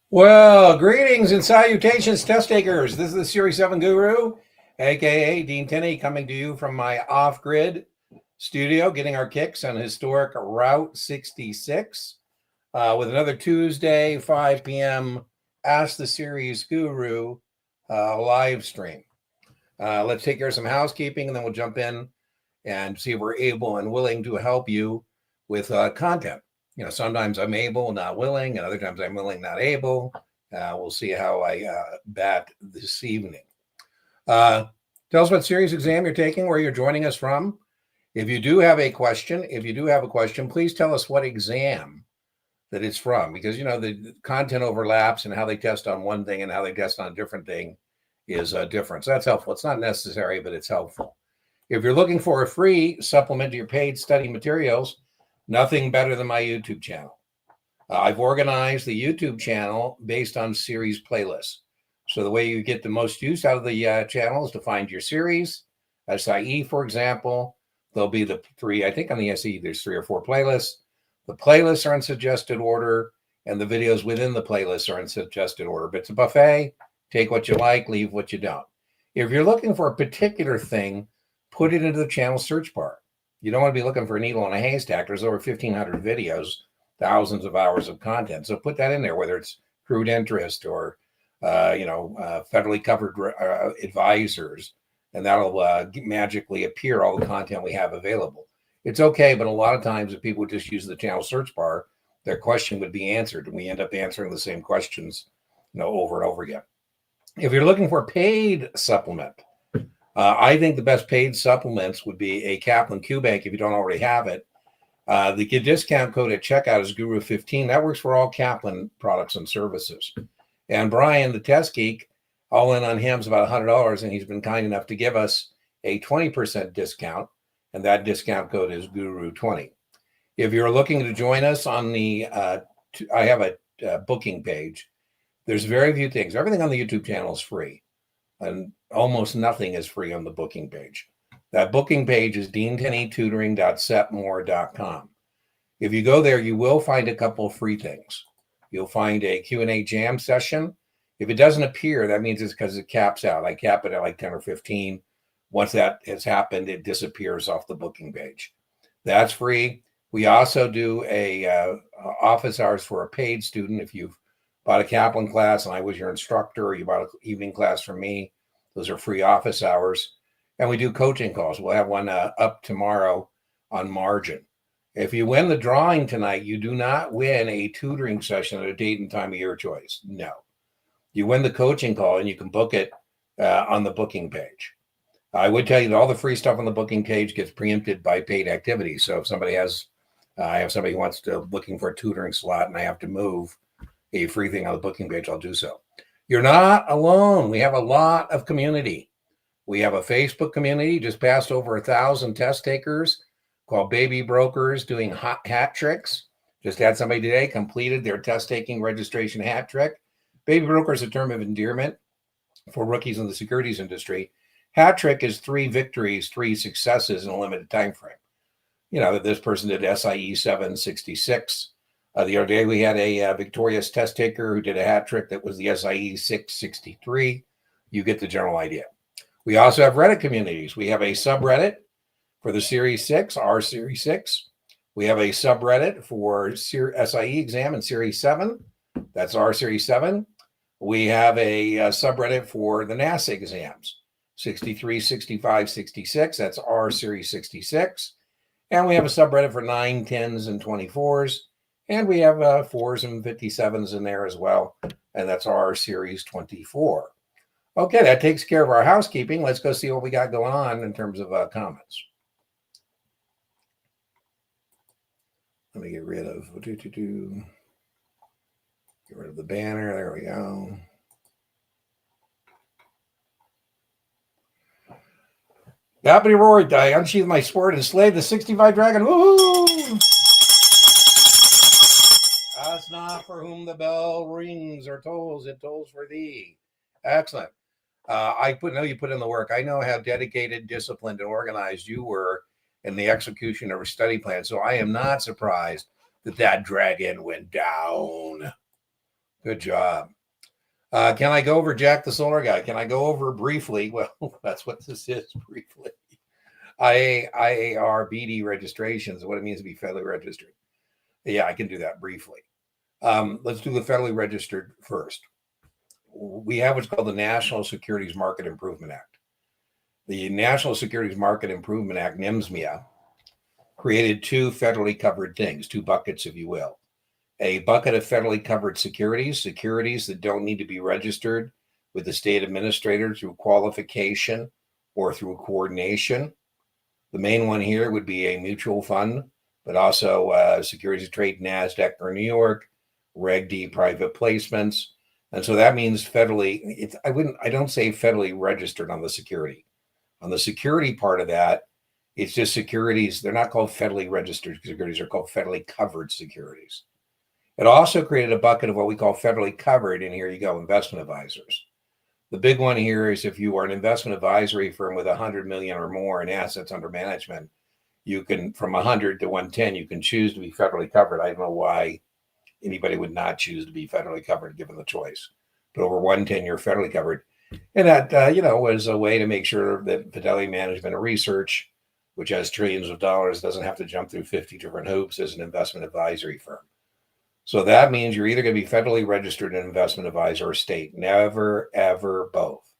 Well, greetings and salutations, test takers. This is the Series 7 Guru, aka Dean Tinney, coming to you from my off-grid studio, getting our kicks on historic Route 66 with another Tuesday, 5 p.m. Ask the Series Guru live stream. Let's take care of some housekeeping, and then we'll jump in and see if we're able and willing to help you with content. You know, sometimes I'm able, not willing, and other times I'm willing, not able. We'll see how I bat this evening. Tell us what series exam you're taking, where you're joining us from. If you do have a question, please tell us what exam that it's from, because, you know, the content overlaps and how they test on one thing and how they test on a different thing is different. So that's helpful. It's not necessary, but it's helpful. If you're looking for a free supplement to your paid study materials, nothing better than my YouTube channel. I've organized the YouTube channel based on series playlists. So the way you get the most use out of the channel is to find your series. SIE, for example, there'll be the three, I think on the SE, there's 3 or 4 playlists. The playlists are in suggested order, and the videos within the playlists are in suggested order. But it's a buffet. Take what you like, leave what you don't. If you're looking for a particular thing, put it into the channel search bar. You don't want to be looking for a needle in a haystack. There's over 1,500 videos, thousands of hours of content. So put that in there, whether it's accrued interest or, federally covered advisors, and that'll magically appear all the content we have available. It's okay, but a lot of times if people just use the channel search bar, their question would be answered, and we end up answering the same questions, over and over again. If you're looking for a paid supplement, I think the best paid supplements would be a Kaplan Q Bank if you don't already have it. The discount code at checkout is Guru15. That works for all Kaplan products and services. And Brian, the test geek, all in on him is about $100, and he's been kind enough to give us a 20% discount, and that discount code is Guru20. If you're looking to join us on the, I have a booking page. There's very few things. Everything on the YouTube channel is free, and almost nothing is free on the booking page. That booking page is deantennytutoring.setmore.com. If you go there, you will find a couple of free things. You'll find a Q&A jam session. If it doesn't appear, that means it's because it caps out. I cap it at like 10 or 15. Once that has happened, it disappears off the booking page. That's free. We also do a office hours for a paid student. If you've bought a Kaplan class and I was your instructor, or you bought an evening class from me, those are free office hours. And we do coaching calls. We'll have one up tomorrow on margin. If you win the drawing tonight, you do not win a tutoring session at a date and time of your choice. No. You win the coaching call, and you can book it on the booking page. I would tell you that all the free stuff on the booking page gets preempted by paid activities. So if somebody has, I have somebody who wants to looking for a tutoring slot and I have to move a free thing on the booking page, I'll do so. You're not alone. We have a lot of community. We have a Facebook community, just passed over 1,000 test takers, called Baby Brokers Doing Hot Hat Tricks. Just had somebody today completed their test taking registration hat trick. Baby Broker is a term of endearment for rookies in the securities industry. Hat trick is 3 victories, 3 successes in a limited time frame. You know, this person did SIE 766. The other day we had a victorious test taker who did a hat trick that was the SIE 663. You get the general idea. We also have Reddit communities. We have a subreddit for the Series 6, our Series 6. We have a subreddit for SIE exam in Series 7. That's our Series 7. We have a subreddit for the NASA exams, 63, 65, 66. That's our Series 66. And we have a subreddit for 9, 10s, and 24s. And we have 4s and 57s in there as well. And that's our Series 24. Okay, that takes care of our housekeeping. Let's go see what we got going on in terms of comments. Let me get rid of the banner. There we go. Deputy Rory, I unsheathed my sword and slayed the 65 dragon. Woo! Ask not for whom the bell rings or tolls, it tolls for thee. Excellent. I know you put in the work. I know how dedicated, disciplined, and organized you were in the execution of a study plan. So I am not surprised that dragon went down. Good job. Can I go over Jack the Solar Guy? Can I go over briefly? Well, that's what this is, briefly. IARBD registrations, what it means to be federally registered. Yeah, I can do that briefly. Let's do the federally registered first. We have what's called the National Securities Market Improvement Act. The National Securities Market Improvement Act, NIMSMIA, created two federally covered things, two buckets, if you will. A bucket of federally covered securities that don't need to be registered with the state administrator through qualification or through coordination. The main one here would be a mutual fund, but also securities of trade, NASDAQ or New York, Reg D private placements. And so that means federally, I don't say federally registered on the security. On the security part of that, it's just securities. They're not called federally registered securities. They're called federally covered securities. It also created a bucket of what we call federally covered, and here you go, investment advisors. The big one here is if you are an investment advisory firm with 100 million or more in assets under management, you can, from 100 to 110, you can choose to be federally covered. I don't know why anybody would not choose to be federally covered given the choice. But over 110, you're federally covered. And that, was a way to make sure that Fidelity Management and Research, which has trillions of dollars, doesn't have to jump through 50 different hoops as an investment advisory firm. So that means you're either going to be federally registered an investment advisor or state, never, ever both.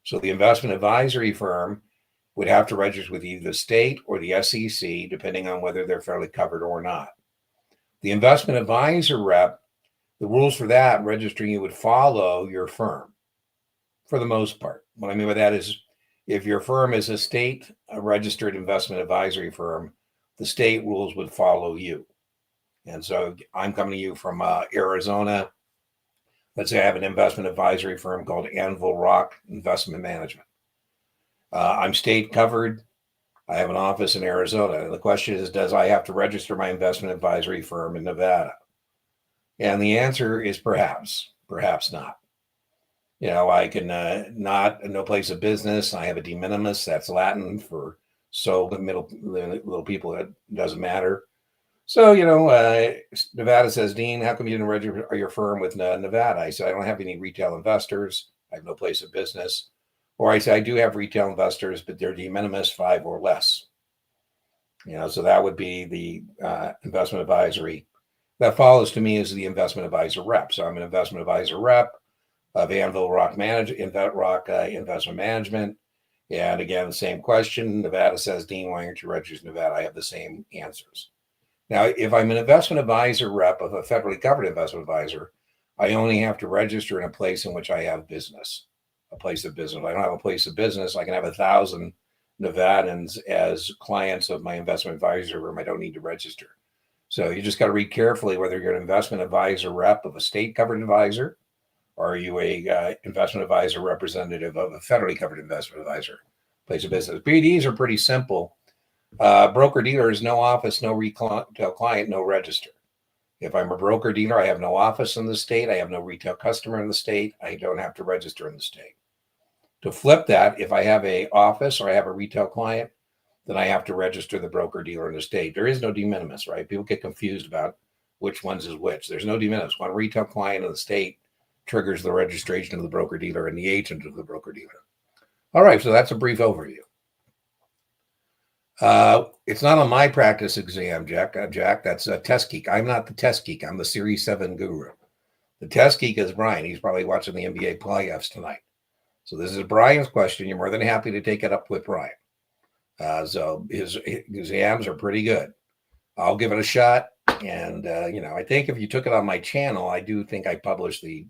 So the investment advisory firm would have to register with either the state or the SEC, depending on whether they're federally covered or not. The investment advisor rep, the rules for that registering, you would follow your firm for the most part. What I mean by that is if your firm is a state registered investment advisory firm, the state rules would follow you. And so I'm coming to you from Arizona. Let's say I have an investment advisory firm called Anvil Rock Investment Management. I'm state covered. I have an office in Arizona. And the question is, does I have to register my investment advisory firm in Nevada? And the answer is perhaps not. I can no place of business. I have a de minimis. That's Latin for so little people, that doesn't matter. So, Nevada says, Dean, how come you didn't register your firm with Nevada? I said, I don't have any retail investors. I have no place of business. Or I say, I do have retail investors, but they're de minimis, 5 or less. So that would be the investment advisory. That follows to me as the investment advisor rep. So I'm an investment advisor rep of Anvil Rock Investment Management. And again, the same question. Nevada says, Dean, why aren't you registered in Nevada? I have the same answers. Now, if I'm an investment advisor rep of a federally covered investment advisor, I only have to register in a place in which I have business, a place of business. If I don't have a place of business, I can have 1,000 Nevadans as clients of my investment advisor firm. I don't need to register. So you just got to read carefully whether you're an investment advisor rep of a state covered advisor, or are you a investment advisor representative of a federally covered investment advisor place of business. BDs are pretty simple. Broker dealer is no office, no retail client, no register. If I'm a broker dealer, I have no office in the state. I have no retail customer in the state. I don't have to register in the state. To flip that, if I have a office or I have a retail client, then I have to register the broker dealer in the state. There is no de minimis, right? People get confused about which ones is which. There's no de minimis. One retail client in the state triggers the registration of the broker dealer and the agent of the broker dealer. All right, so that's a brief overview. It's not on my practice exam, Jack. That's a Test Geek. I'm not the Test Geek. I'm the Series 7 guru. The Test Geek is Brian. He's probably watching the NBA playoffs tonight. So this is Brian's question. You're more than happy to take it up with Brian. So his exams are pretty good. I'll give it a shot. And, I think if you took it on my channel, I do think I published the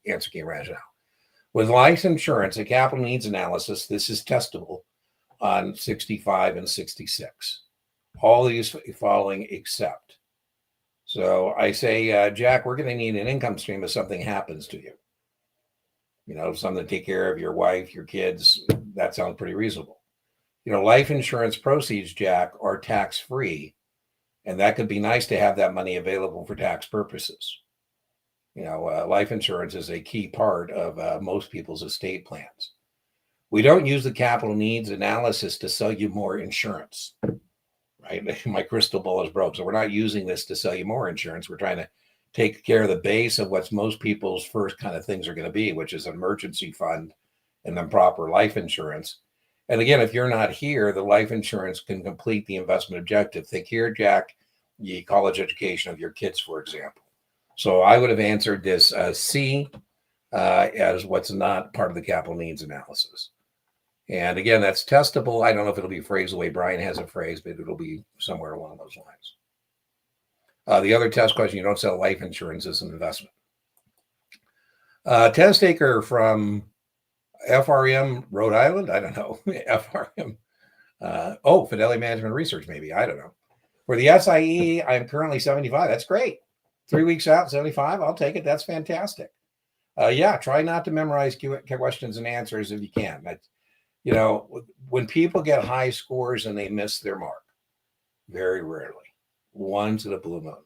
answer key rationale. With life insurance, a capital needs analysis, this is testable on 65 and 66. All these following except. So I say, Jack, we're going to need an income stream if something happens to you. Something to take care of your wife, your kids. That sounds pretty reasonable. Life insurance proceeds, Jack, are tax-free. And that could be nice to have that money available for tax purposes. Life insurance is a key part of most people's estate plans. We don't use the capital needs analysis to sell you more insurance, right? My crystal ball is broke. So we're not using this to sell you more insurance. We're trying to take care of the base of what's most people's first kind of things are going to be, which is an emergency fund and then proper life insurance. And again, if you're not here, the life insurance can complete the investment objective. Think here, Jack, the college education of your kids, for example. So I would have answered this C as what's not part of the capital needs analysis. And again, that's testable. I don't know if it'll be phrased the way Brian has it phrased, but it'll be somewhere along those lines. The other test question, you don't sell life insurance as an investment. Test taker from FRM Rhode Island. I don't know. FRM. Fidelity Management Research, maybe. I don't know. For the SIE, I'm currently 75. That's great. 3 weeks out, 75. I'll take it. That's fantastic. Try not to memorize questions and answers if you can. When people get high scores and they miss their mark, very rarely, once in a blue moon.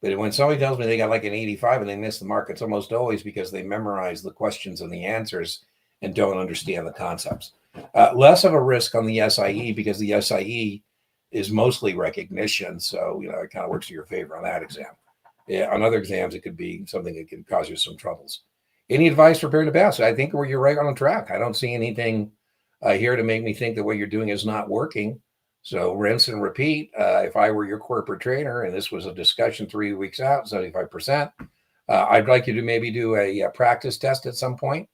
But when somebody tells me they got like an 85 and they miss the mark, it's almost always because they memorize the questions and the answers and don't understand the concepts. Less of a risk on the SIE because the SIE is mostly recognition. So, it kind of works to your favor on that exam. Yeah, on other exams, it could be something that can cause you some troubles. Any advice for preparing to pass? I think you're right on track. I don't see anything here to make me think that what you're doing is not working. So rinse and repeat. If I were your corporate trainer and this was a discussion 3 weeks out, 75%, I'd like you to maybe do a practice test at some point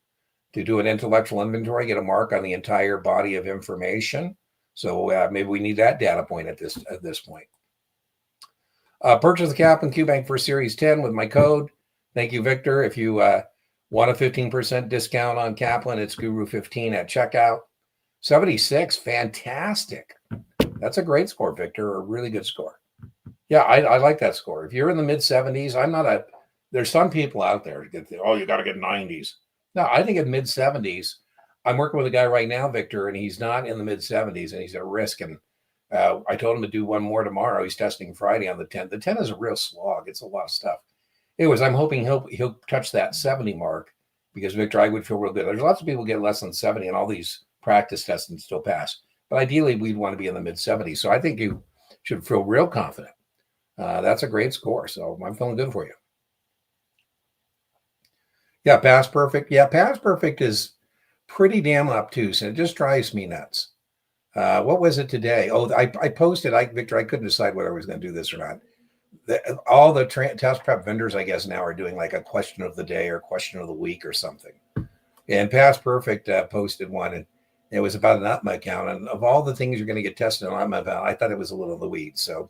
to do an intellectual inventory, get a mark on the entire body of information. So maybe we need that data point at this point. Purchase the Kaplan QBank for Series 10 with my code. Thank you, Victor. If you want a 15% discount on Kaplan, it's Guru15 at checkout. 76, fantastic. That's a great score, Victor, a really good score. Yeah, I like that score. If you're in the mid-70s, there's some people out there who get, you got to get 90s. No, I think in mid-70s, I'm working with a guy right now, Victor, and he's not in the mid-70s, and he's at risk. And I told him to do one more tomorrow. He's testing Friday on the 10. The 10 is a real slog. It's a lot of stuff. Anyways, I'm hoping he'll touch that 70 mark because, Victor, I would feel real good. There's lots of people who get less than 70 and all these practice tests and still pass. But ideally, we'd want to be in the mid-70s. So I think you should feel real confident. That's a great score. So I'm feeling good for you. Yeah, pass perfect. Yeah, pass perfect is pretty damn obtuse, and it just drives me nuts. What was it today? Oh, I posted, Victor, I couldn't decide whether I was going to do this or not. All the test prep vendors, I guess, now are doing like a question of the day or question of the week or something. And Pass Perfect posted one, and it was about an UTMA account. And of all the things you're going to get tested on UTMA about, I thought it was a little in the weeds. So,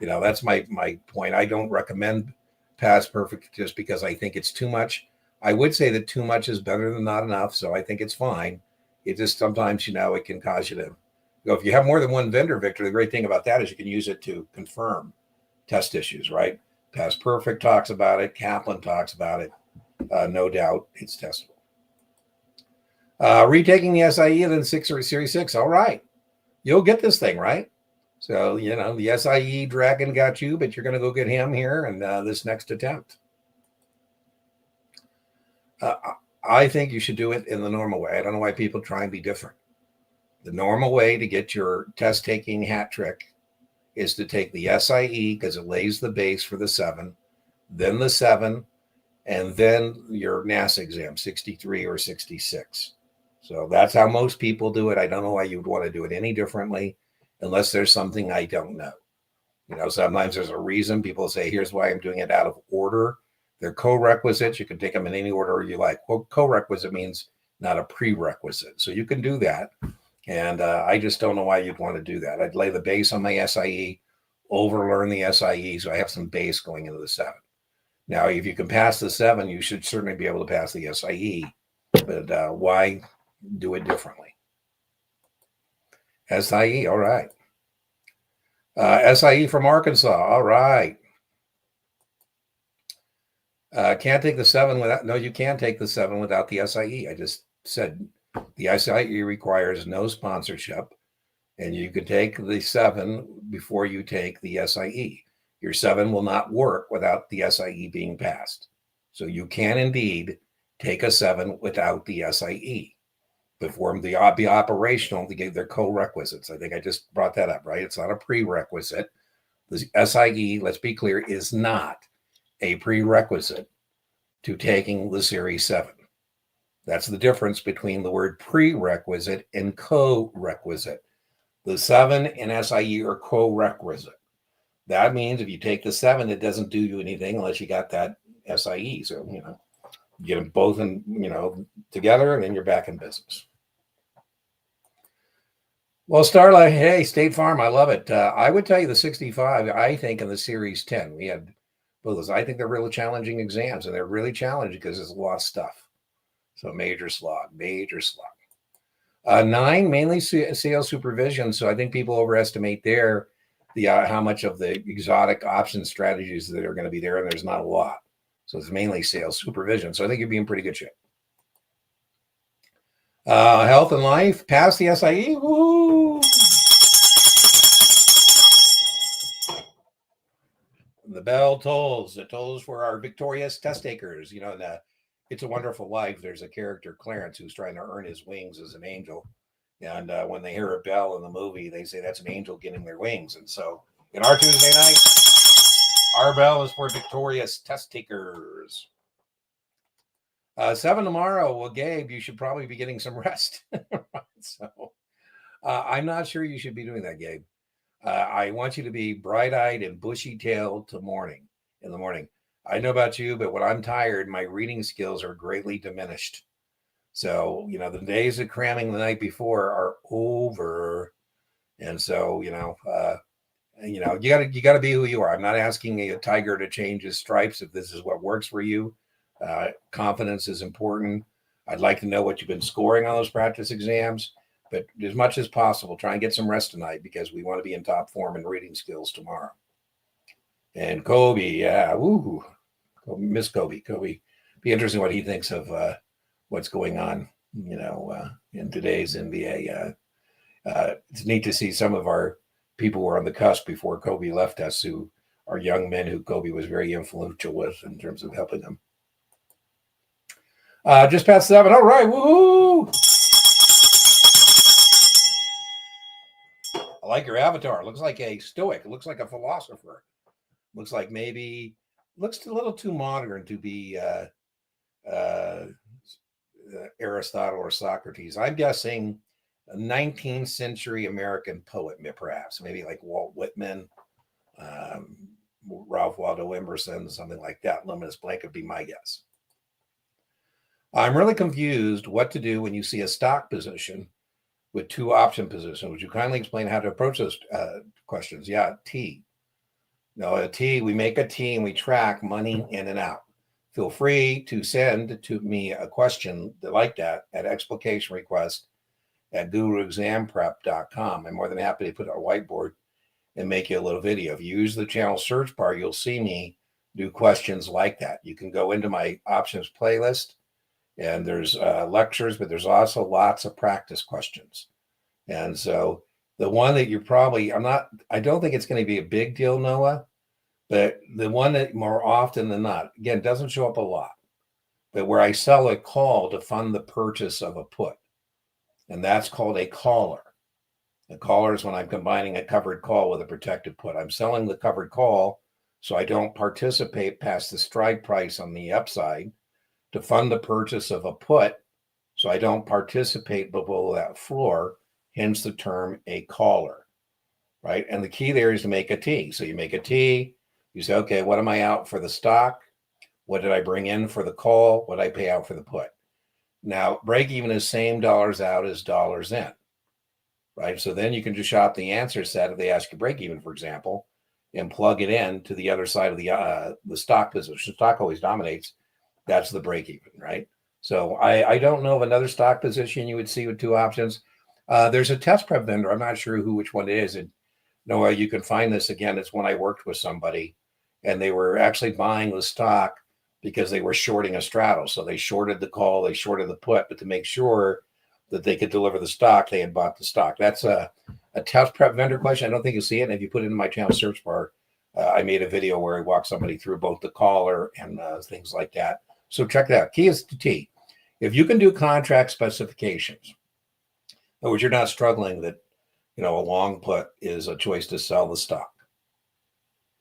that's my point. I don't recommend Pass Perfect just because I think it's too much. I would say that too much is better than not enough. So I think it's fine. It just sometimes, it can cause you to go. If you have more than one vendor, Victor, the great thing about that is you can use it to confirm test issues, right? Pass Perfect talks about it. Kaplan talks about it. No doubt it's testable. Retaking the SIE and then Series 6. All right. You'll get this thing, right? So, the SIE dragon got you, but you're going to go get him here and this next attempt. I think you should do it in the normal way. I don't know why people try and be different. The normal way to get your test-taking hat trick is to take the SIE because it lays the base for the 7, then the 7, and then your NASA exam, 63 or 66. So that's how most people do it. I don't know why you would want to do it any differently unless there's something I don't know. Sometimes there's a reason. People say, here's why I'm doing it out of order. They're co-requisites. You can take them in any order you like. Well, co-requisite means not a prerequisite. So you can do that. And I just don't know why you'd want to do that. I'd lay the base on my SIE, overlearn the SIE, so I have some base going into the 7. Now, if you can pass the 7, you should certainly be able to pass the SIE. But why do it differently? SIE, all right. SIE from Arkansas, all right. Can't take the 7 without, no, you can take the 7 without the SIE. I just said the SIE requires no sponsorship, and you could take the 7 before you take the SIE. Your 7 will not work without the SIE being passed. So you can indeed take a 7 without the SIE. Before they be operational to get their co-requisites. I think I just brought that up, right? It's not a prerequisite. The SIE, let's be clear, is not a prerequisite to taking the Series 7. That's the difference between the word prerequisite and co-requisite. The 7 and SIE are co-requisite. That means if you take the 7, it doesn't do you anything unless you got that SIE. So, you get them both in, together, and then you're back in business. Well, Starlight, hey, State Farm, I love it. I would tell you the 65, I think, in the Series 10. We had both those. I think they're really challenging exams, and they're really challenging because there's a lot of stuff. So major slog. 9, mainly sales supervision. So I think people overestimate there how much of the exotic option strategies that are going to be there, and there's not a lot. So it's mainly sales supervision. So I think you'd be in pretty good shape. Health and life, pass the SIE. Woo! The bell tolls. It tolls for our victorious test takers. In It's a Wonderful Life, there's a character, Clarence, who's trying to earn his wings as an angel. And when they hear a bell in the movie, they say that's an angel getting their wings. And so in our Tuesday night, our bell is for victorious test takers. 7 tomorrow. Well, Gabe, you should probably be getting some rest. So I'm not sure you should be doing that, Gabe. I want you to be bright-eyed and bushy-tailed in the morning. I know about you, but when I'm tired, my reading skills are greatly diminished. So, the days of cramming the night before are over. And so, you got to be who you are. I'm not asking a tiger to change his stripes if this is what works for you. Confidence is important. I'd like to know what you've been scoring on those practice exams, but as much as possible, try and get some rest tonight because we want to be in top form in reading skills tomorrow. And Kobe, yeah, woo, miss Kobe. Kobe, be interesting what he thinks of what's going on, in today's NBA. It's neat to see some of our people who were on the cusp before Kobe left us, who are young men who Kobe was very influential with in terms of helping them. Just past 7. All right, woohoo! I like your avatar. Looks like a stoic. It looks like a philosopher. Looks like looks a little too modern to be Aristotle or Socrates. I'm guessing a 19th century American poet, perhaps, maybe like Walt Whitman, Ralph Waldo Emerson, something like that. Luminous blank would be my guess. I'm really confused what to do when you see a stock position with 2 option positions. Would you kindly explain how to approach those questions? Yeah, T. No, a T, we make a T and we track money in and out. Feel free to send to me a question like that at explication request at guruexamprep.com. I'm more than happy to put it on a whiteboard and make you a little video. If you use the channel search bar, you'll see me do questions like that. You can go into my options playlist and there's lectures, but there's also lots of practice questions. And so the one that you're probably, I don't think it's going to be a big deal, Noah, but the one that more often than not, again, doesn't show up a lot, but where I sell a call to fund the purchase of a put. And that's called a caller. A caller is when I'm combining a covered call with a protected put. I'm selling the covered call so I don't participate past the strike price on the upside to fund the purchase of a put, so I don't participate below that floor, hence the term a caller, right? And the key there is to make a T. So you make a T, you say, okay, what am I out for the stock? What did I bring in for the call? What did I pay out for the put? Now, break even is same dollars out as dollars in, right? So then you can just shop the answer set if they ask you break even, for example, and plug it in to the other side of the stock position. Stock always dominates. That's the break even, right? So I don't know of another stock position you would see with 2 options. There's a test prep vendor. I'm not sure which one it is. And Noah, you can find this again. It's when I worked with somebody and they were actually buying the stock because they were shorting a straddle. So they shorted the call, they shorted the put, but to make sure that they could deliver the stock, they had bought the stock. That's a test prep vendor question. I don't think you'll see it. And if you put it in my channel search bar, I made a video where I walked somebody through both the caller and things like that. So check that out. Key is the T. If you can do contract specifications, in which you're not struggling that, a long put is a choice to sell the stock.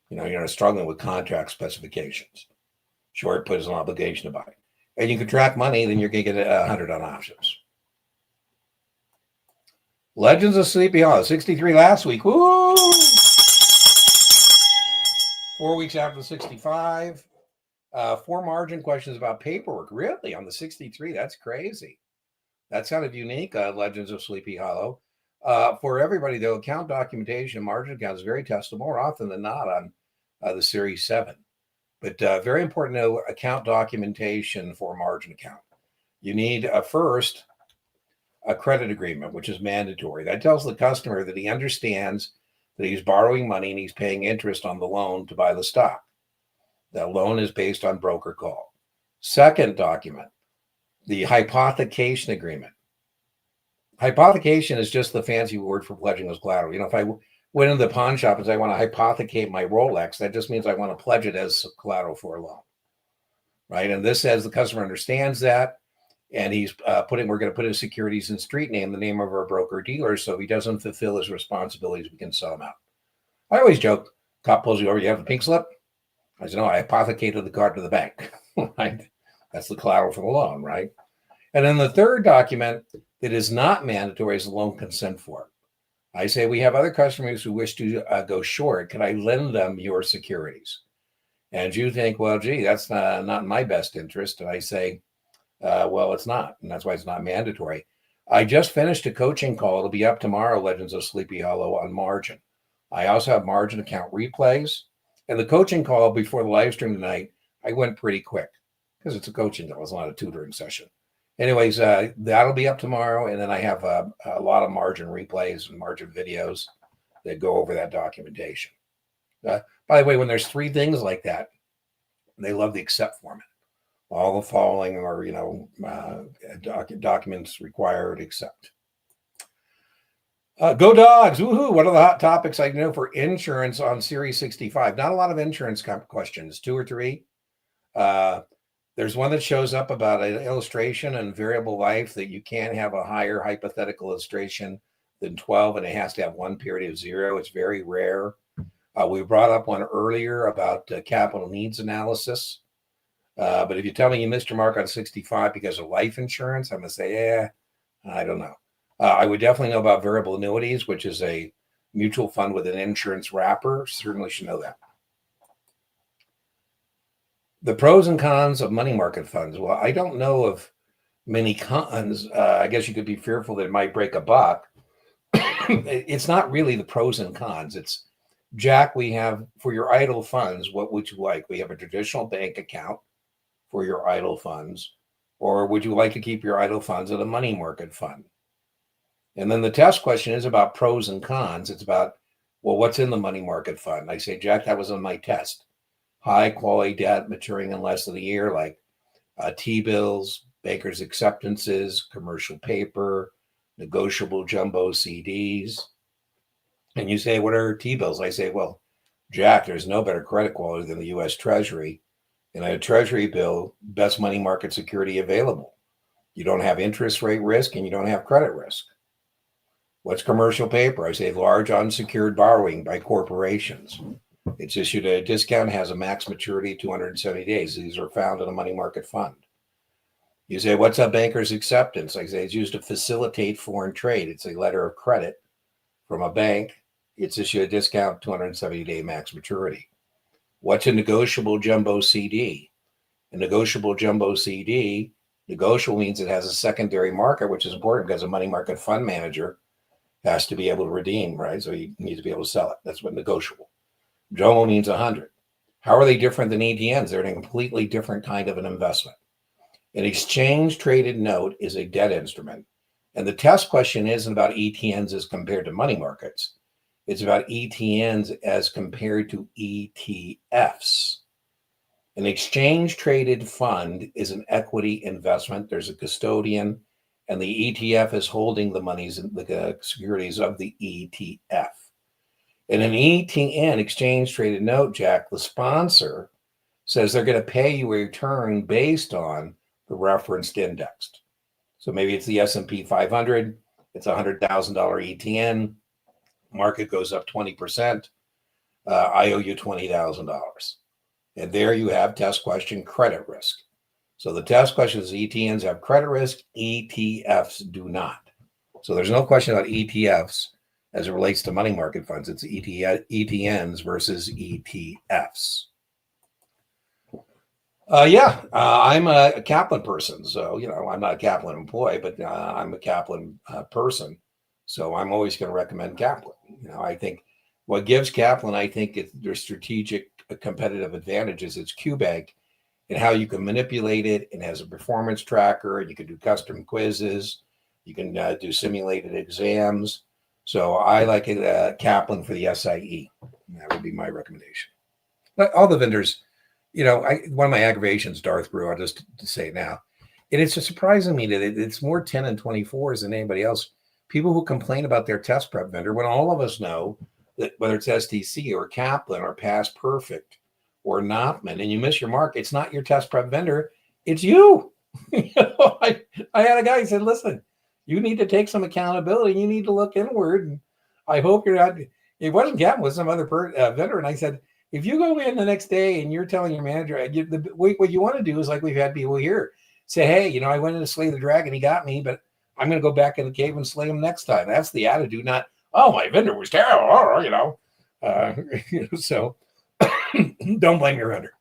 You're struggling with contract specifications. Short put is an obligation to buy. And you can track money, then you're going to get 100 on options. Legends of Sleepy Hollow, 63 last week. Woo! 4 weeks after the 65. 4 margin questions about paperwork. Really? On the 63? That's crazy. That sounded unique, Legends of Sleepy Hollow. For everybody, though, account documentation, margin account is very testable, more often than not on the Series 7. But very important to know account documentation for margin account. You need first a credit agreement, which is mandatory. That tells the customer that he understands that he's borrowing money and he's paying interest on the loan to buy the stock. That loan is based on broker call. Second document, the hypothecation agreement. Hypothecation is just the fancy word for pledging as collateral. If I went into the pawn shop and say I want to hypothecate my Rolex, that just means I want to pledge it as collateral for a loan, right? And this says the customer understands that, and we're going to put his securities in street name, the name of our broker dealer, so if he doesn't fulfill his responsibilities, we can sell them out. I always joke, cop pulls you over, you have the pink slip? I said, no, I hypothecated the card to the bank, right? That's the collateral for the loan, right? And then the third document that is not mandatory is the loan consent form. I say, we have other customers who wish to go short. Can I lend them your securities? And you think, well, gee, that's not in my best interest. And I say, well, it's not. And that's why it's not mandatory. I just finished a coaching call. It'll be up tomorrow, Legends of Sleepy Hollow, on margin. I also have margin account replays. And the coaching call before the live stream tonight, I went pretty quick because it's a coaching call. It's not a tutoring session. Anyways, that'll be up tomorrow. And then I have a lot of margin replays and margin videos that go over that documentation. By the way, when there's 3 things like that, they love the accept format. All the following are, documents required, accept. Go Dogs. Woohoo. What are the hot topics I know for insurance on Series 65? Not a lot of insurance questions, 2 or 3. There's one that shows up about an illustration and variable life that you can't have a higher hypothetical illustration than 12, and it has to have one period of 0. It's very rare. We brought up one earlier about capital needs analysis. But if you tell me you missed your mark on 65 because of life insurance, I'm going to say, I don't know. I would definitely know about variable annuities, which is a mutual fund with an insurance wrapper. Certainly should know that. The pros and cons of money market funds. Well, I don't know of many cons. I guess you could be fearful that it might break a buck. It's not really the pros and cons. It's, Jack, we have for your idle funds, what would you like? We have a traditional bank account for your idle funds, or would you like to keep your idle funds at a money market fund? And then the test question is about pros and cons. It's about, well, what's in the money market fund? I say, Jack, that was on my test. High quality debt maturing in less than a year, like T-bills, bankers' acceptances, commercial paper, negotiable jumbo CDs. And you say, what are T-bills? I say, well, Jack, there's no better credit quality than the U.S. Treasury. And a Treasury bill, best money market security available. You don't have interest rate risk and you don't have credit risk. What's commercial paper? I say large unsecured borrowing by corporations. It's issued at a discount, has a max maturity of 270 days. These are found in a money market fund. You say, what's a banker's acceptance? I say it's used to facilitate foreign trade. It's a letter of credit from a bank. It's issued at a discount, 270-day max maturity. What's a negotiable jumbo CD? A negotiable jumbo CD, negotiable means it has a secondary market, which is important because a money market fund manager has to be able to redeem, right? So you need to be able to sell it. That's what negotiable. Jumbo means 100. How are they different than ETNs? They're in a completely different kind of an investment. An exchange traded note is a debt instrument. And the test question isn't about ETNs as compared to money markets. It's about ETNs as compared to ETFs. An exchange traded fund is an equity investment. There's a custodian, and the ETF is holding the monies and the securities of the ETF. In an ETN, exchange traded note, Jack, the sponsor says they're going to pay you a return based on the referenced index. So maybe it's the S&P 500. It's a $100,000 ETN. Market goes up 20%. I owe you $20,000. And there you have test question credit risk. So the test question is ETNs have credit risk, ETFs do not. So there's no question about ETFs as it relates to money market funds. It's ETNs versus ETFs. I'm a Kaplan person. So, I'm not a Kaplan employee, but I'm a Kaplan person. So I'm always going to recommend Kaplan. I think what gives Kaplan, I think, their strategic competitive advantages. It's QBank and how you can manipulate it. It has a performance tracker. You can do custom quizzes. You can do simulated exams. So I like Kaplan for the SIE. That would be my recommendation. But all the vendors, one of my aggravations, Darth Brew, I'll just to say it now. And it's just surprising me that it's more 10 and 24s than anybody else. People who complain about their test prep vendor, when all of us know that whether it's STC or Kaplan or Past Perfect or Knopman, and you miss your mark, it's not your test prep vendor, it's you. I had a guy who said, listen, you need to take some accountability. You need to look inward. And I hope you're not, it wasn't Kaplan, it was some other vendor. And I said, if you go in the next day and you're telling your manager, what you want to do is like we've had people here say, hey, I went in to slay the dragon, he got me, but I'm going to go back in the cave and slay him next time. That's the attitude, not, oh, my vendor was terrible, so don't blame your vendor.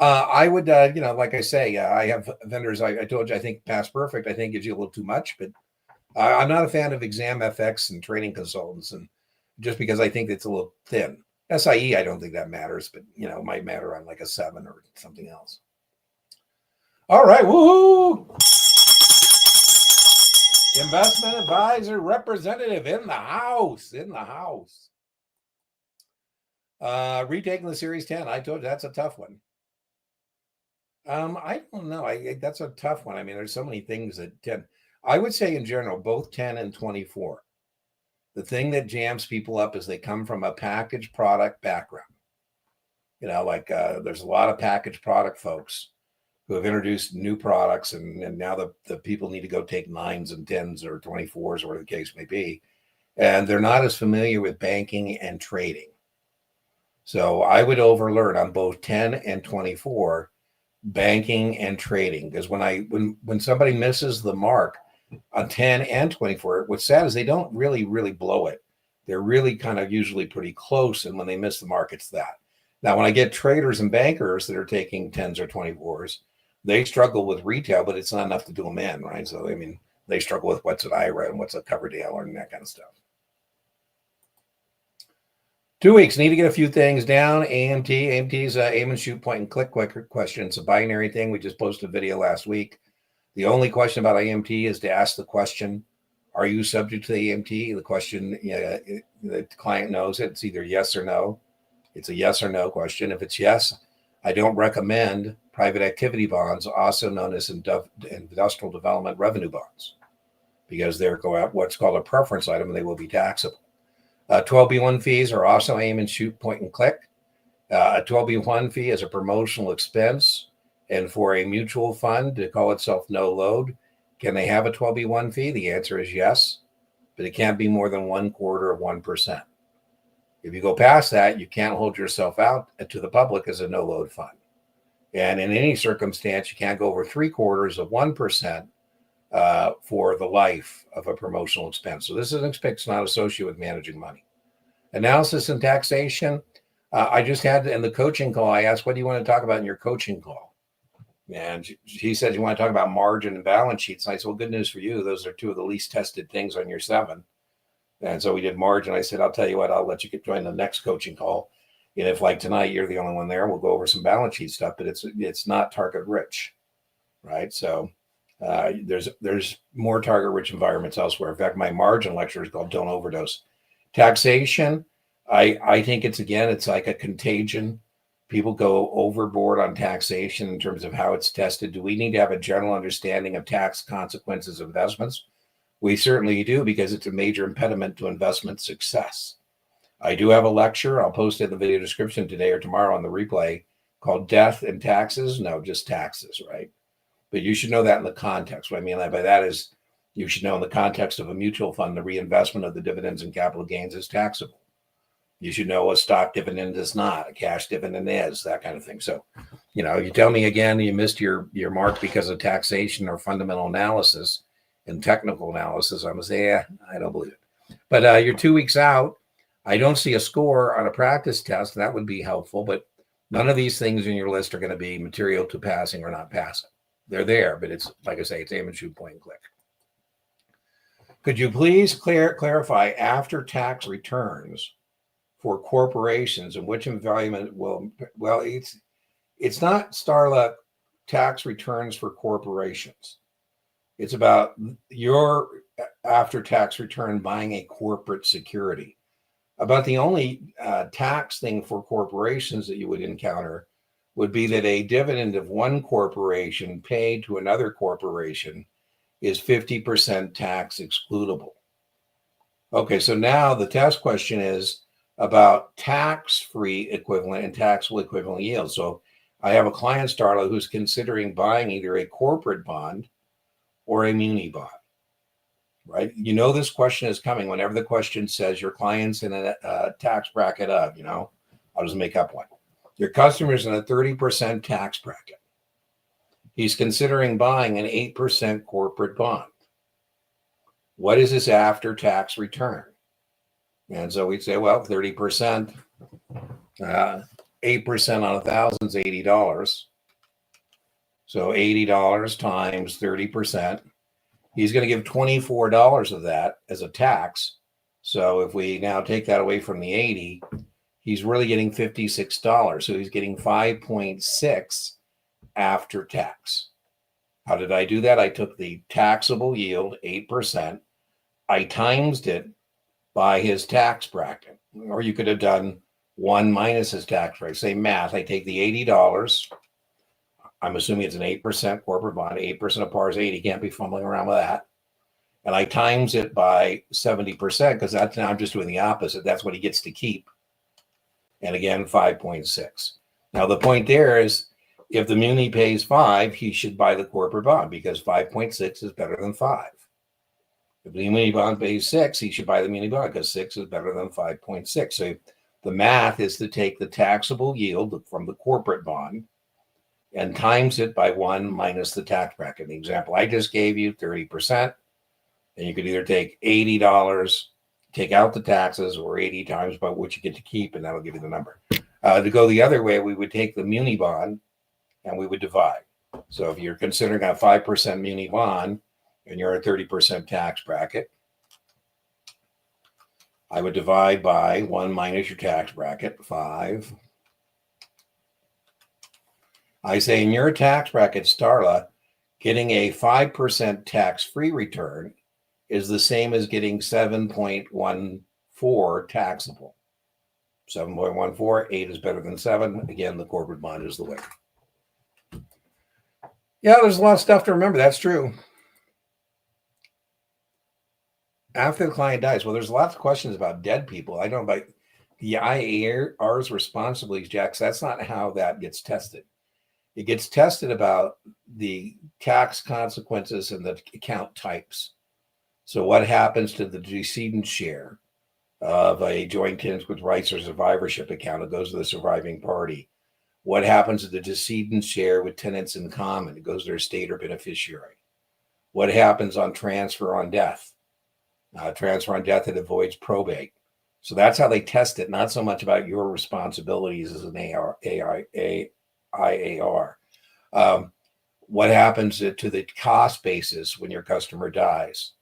I would, like I say, I have vendors. I told you, I think Past Perfect, I think gives you a little too much, but I'm not a fan of Exam FX and training consultants, and just because I think it's a little thin. SIE, I don't think that matters, but it might matter on like a 7 or something else. All right, woohoo! Investment advisor representative in the house. Retaking the Series 10. I told you that's a tough one. I don't know. That's a tough one. I mean, there's so many things that 10. I would say in general, both 10 and 24. The thing that jams people up is they come from a packaged product background. There's a lot of packaged product folks who have introduced new products, and now the people need to go take 9s and 10s or 24s, or whatever the case may be. And they're not as familiar with banking and trading. So I would overlearn on both 10 and 24, banking and trading. Because when somebody misses the mark on 10 and 24, what's sad is they don't really, really blow it. They're really kind of usually pretty close. And when they miss the mark, it's that. Now, when I get traders and bankers that are taking 10s or 24s, they struggle with retail, but it's not enough to do them in, right? So, I mean, they struggle with what's an IRA and what's a Coverdale and that kind of stuff. 2 weeks, need to get a few things down. AMT's aim and shoot, point and click question. It's a binary thing. We just posted a video last week. The only question about AMT is to ask the question, are you subject to the AMT? The question, the client knows it. It's either yes or no. It's a yes or no question. If it's yes, I don't recommend private activity bonds, also known as industrial development revenue bonds, because they're what's called a preference item, and they will be taxable. 12B1 fees are also aim and shoot, point and click. A 12B1 fee is a promotional expense, and for a mutual fund to call itself no load, can they have a 12B1 fee? The answer is yes, but it can't be more than 1/4 of 1%. If you go past that, you can't hold yourself out to the public as a no load fund. And in any circumstance, you can't go over 3/4 of 1% for the life of a promotional expense. So this is an expense not associated with managing money. Analysis and taxation. I just had in the coaching call, I asked, what do you want to talk about in your coaching call? And he said, you want to talk about margin and balance sheets. And I said, well, good news for you. Those are 2 of the least tested things on your 7. And so we did margin. I said, I'll tell you what, I'll let you join the next coaching call. And if like tonight, you're the only one there, we'll go over some balance sheet stuff, but it's not target rich, right? So there's more target rich environments elsewhere. In fact, my margin lecture is called Don't Overdose. Taxation, I think it's like a contagion. People go overboard on taxation in terms of how it's tested. Do we need to have a general understanding of tax consequences of investments? We certainly do, because it's a major impediment to investment success. I do have a lecture. I'll post it in the video description today or tomorrow on the replay called Death and Taxes. No, just taxes, right? But you should know that in the context. What I mean by that is you should know in the context of a mutual fund, the reinvestment of the dividends and capital gains is taxable. You should know what stock dividend is not, a cash dividend is, that kind of thing. So, you tell me again you missed your mark because of taxation or fundamental analysis and technical analysis. I'm going to say, yeah, I don't believe it. But you're 2 weeks out. I don't see a score on a practice test. That would be helpful, but none of these things in your list are going to be material to passing or not passing. They're there, but it's, like I say, it's aim and shoot, point and click. Could you please clarify after-tax returns for corporations and which environment well, it's not Starla tax returns for corporations. It's about your after-tax return buying a corporate security. About the only tax thing for corporations that you would encounter would be that a dividend of one corporation paid to another corporation is 50% tax excludable. Okay, so now the test question is about tax-free equivalent and taxable equivalent yield. So I have a client, Starla, who's considering buying either a corporate bond or a muni bond, right? This question is coming whenever the question says your client's in a tax bracket of, I'll just make up one. Your customer's in a 30% tax bracket. He's considering buying an 8% corporate bond. What is his after-tax return? And so we'd say, well, 30%, 8% on 1,000 is $80. So $80 times 30%. He's going to give $24 of that as a tax. So if we now take that away from the 80, he's really getting $56. So he's getting 5.6 after tax. How did I do that? I took the taxable yield, 8%. I times it by his tax bracket. Or you could have done 1 minus his tax rate. Say math, I take the $80. I'm assuming it's an 8% corporate bond. 8% of par is 80. Can't be fumbling around with that. And I times it by 70% because that's now I'm just doing the opposite. That's what he gets to keep. And again, 5.6. Now the point there is if the muni pays 5, he should buy the corporate bond because 5.6 is better than 5. If the muni bond pays 6, he should buy the muni bond because 6 is better than 5.6. So the math is to take the taxable yield from the corporate bond and times it by 1 minus the tax bracket. The example I just gave you, 30%. And you could either take $80, take out the taxes, or 80 times by what you get to keep, and that'll give you the number. To go the other way, we would take the muni bond and we would divide. So if you're considering a 5% muni bond and you're a 30% tax bracket, I would divide by 1 minus your tax bracket, 5. I say in your tax bracket, Starla, getting a 5% tax-free return is the same as getting 7.14 taxable. 7.14, 8 is better than 7. Again, the corporate bond is the winner. Yeah, there's a lot of stuff to remember. That's true. After the client dies, well, there's lots of questions about dead people. I know about the IAR's responsibilities, Jack. That's not how that gets tested. It gets tested about the tax consequences and the account types. So what happens to the decedent share of a joint tenants with rights or survivorship account? It goes to the surviving party. What happens to the decedent share with tenants in common? It goes to their estate or beneficiary. What happens on transfer on death? Transfer on death, it avoids probate. So that's how they test it, not so much about your responsibilities as an IAR. What happens to the cost basis when your customer dies?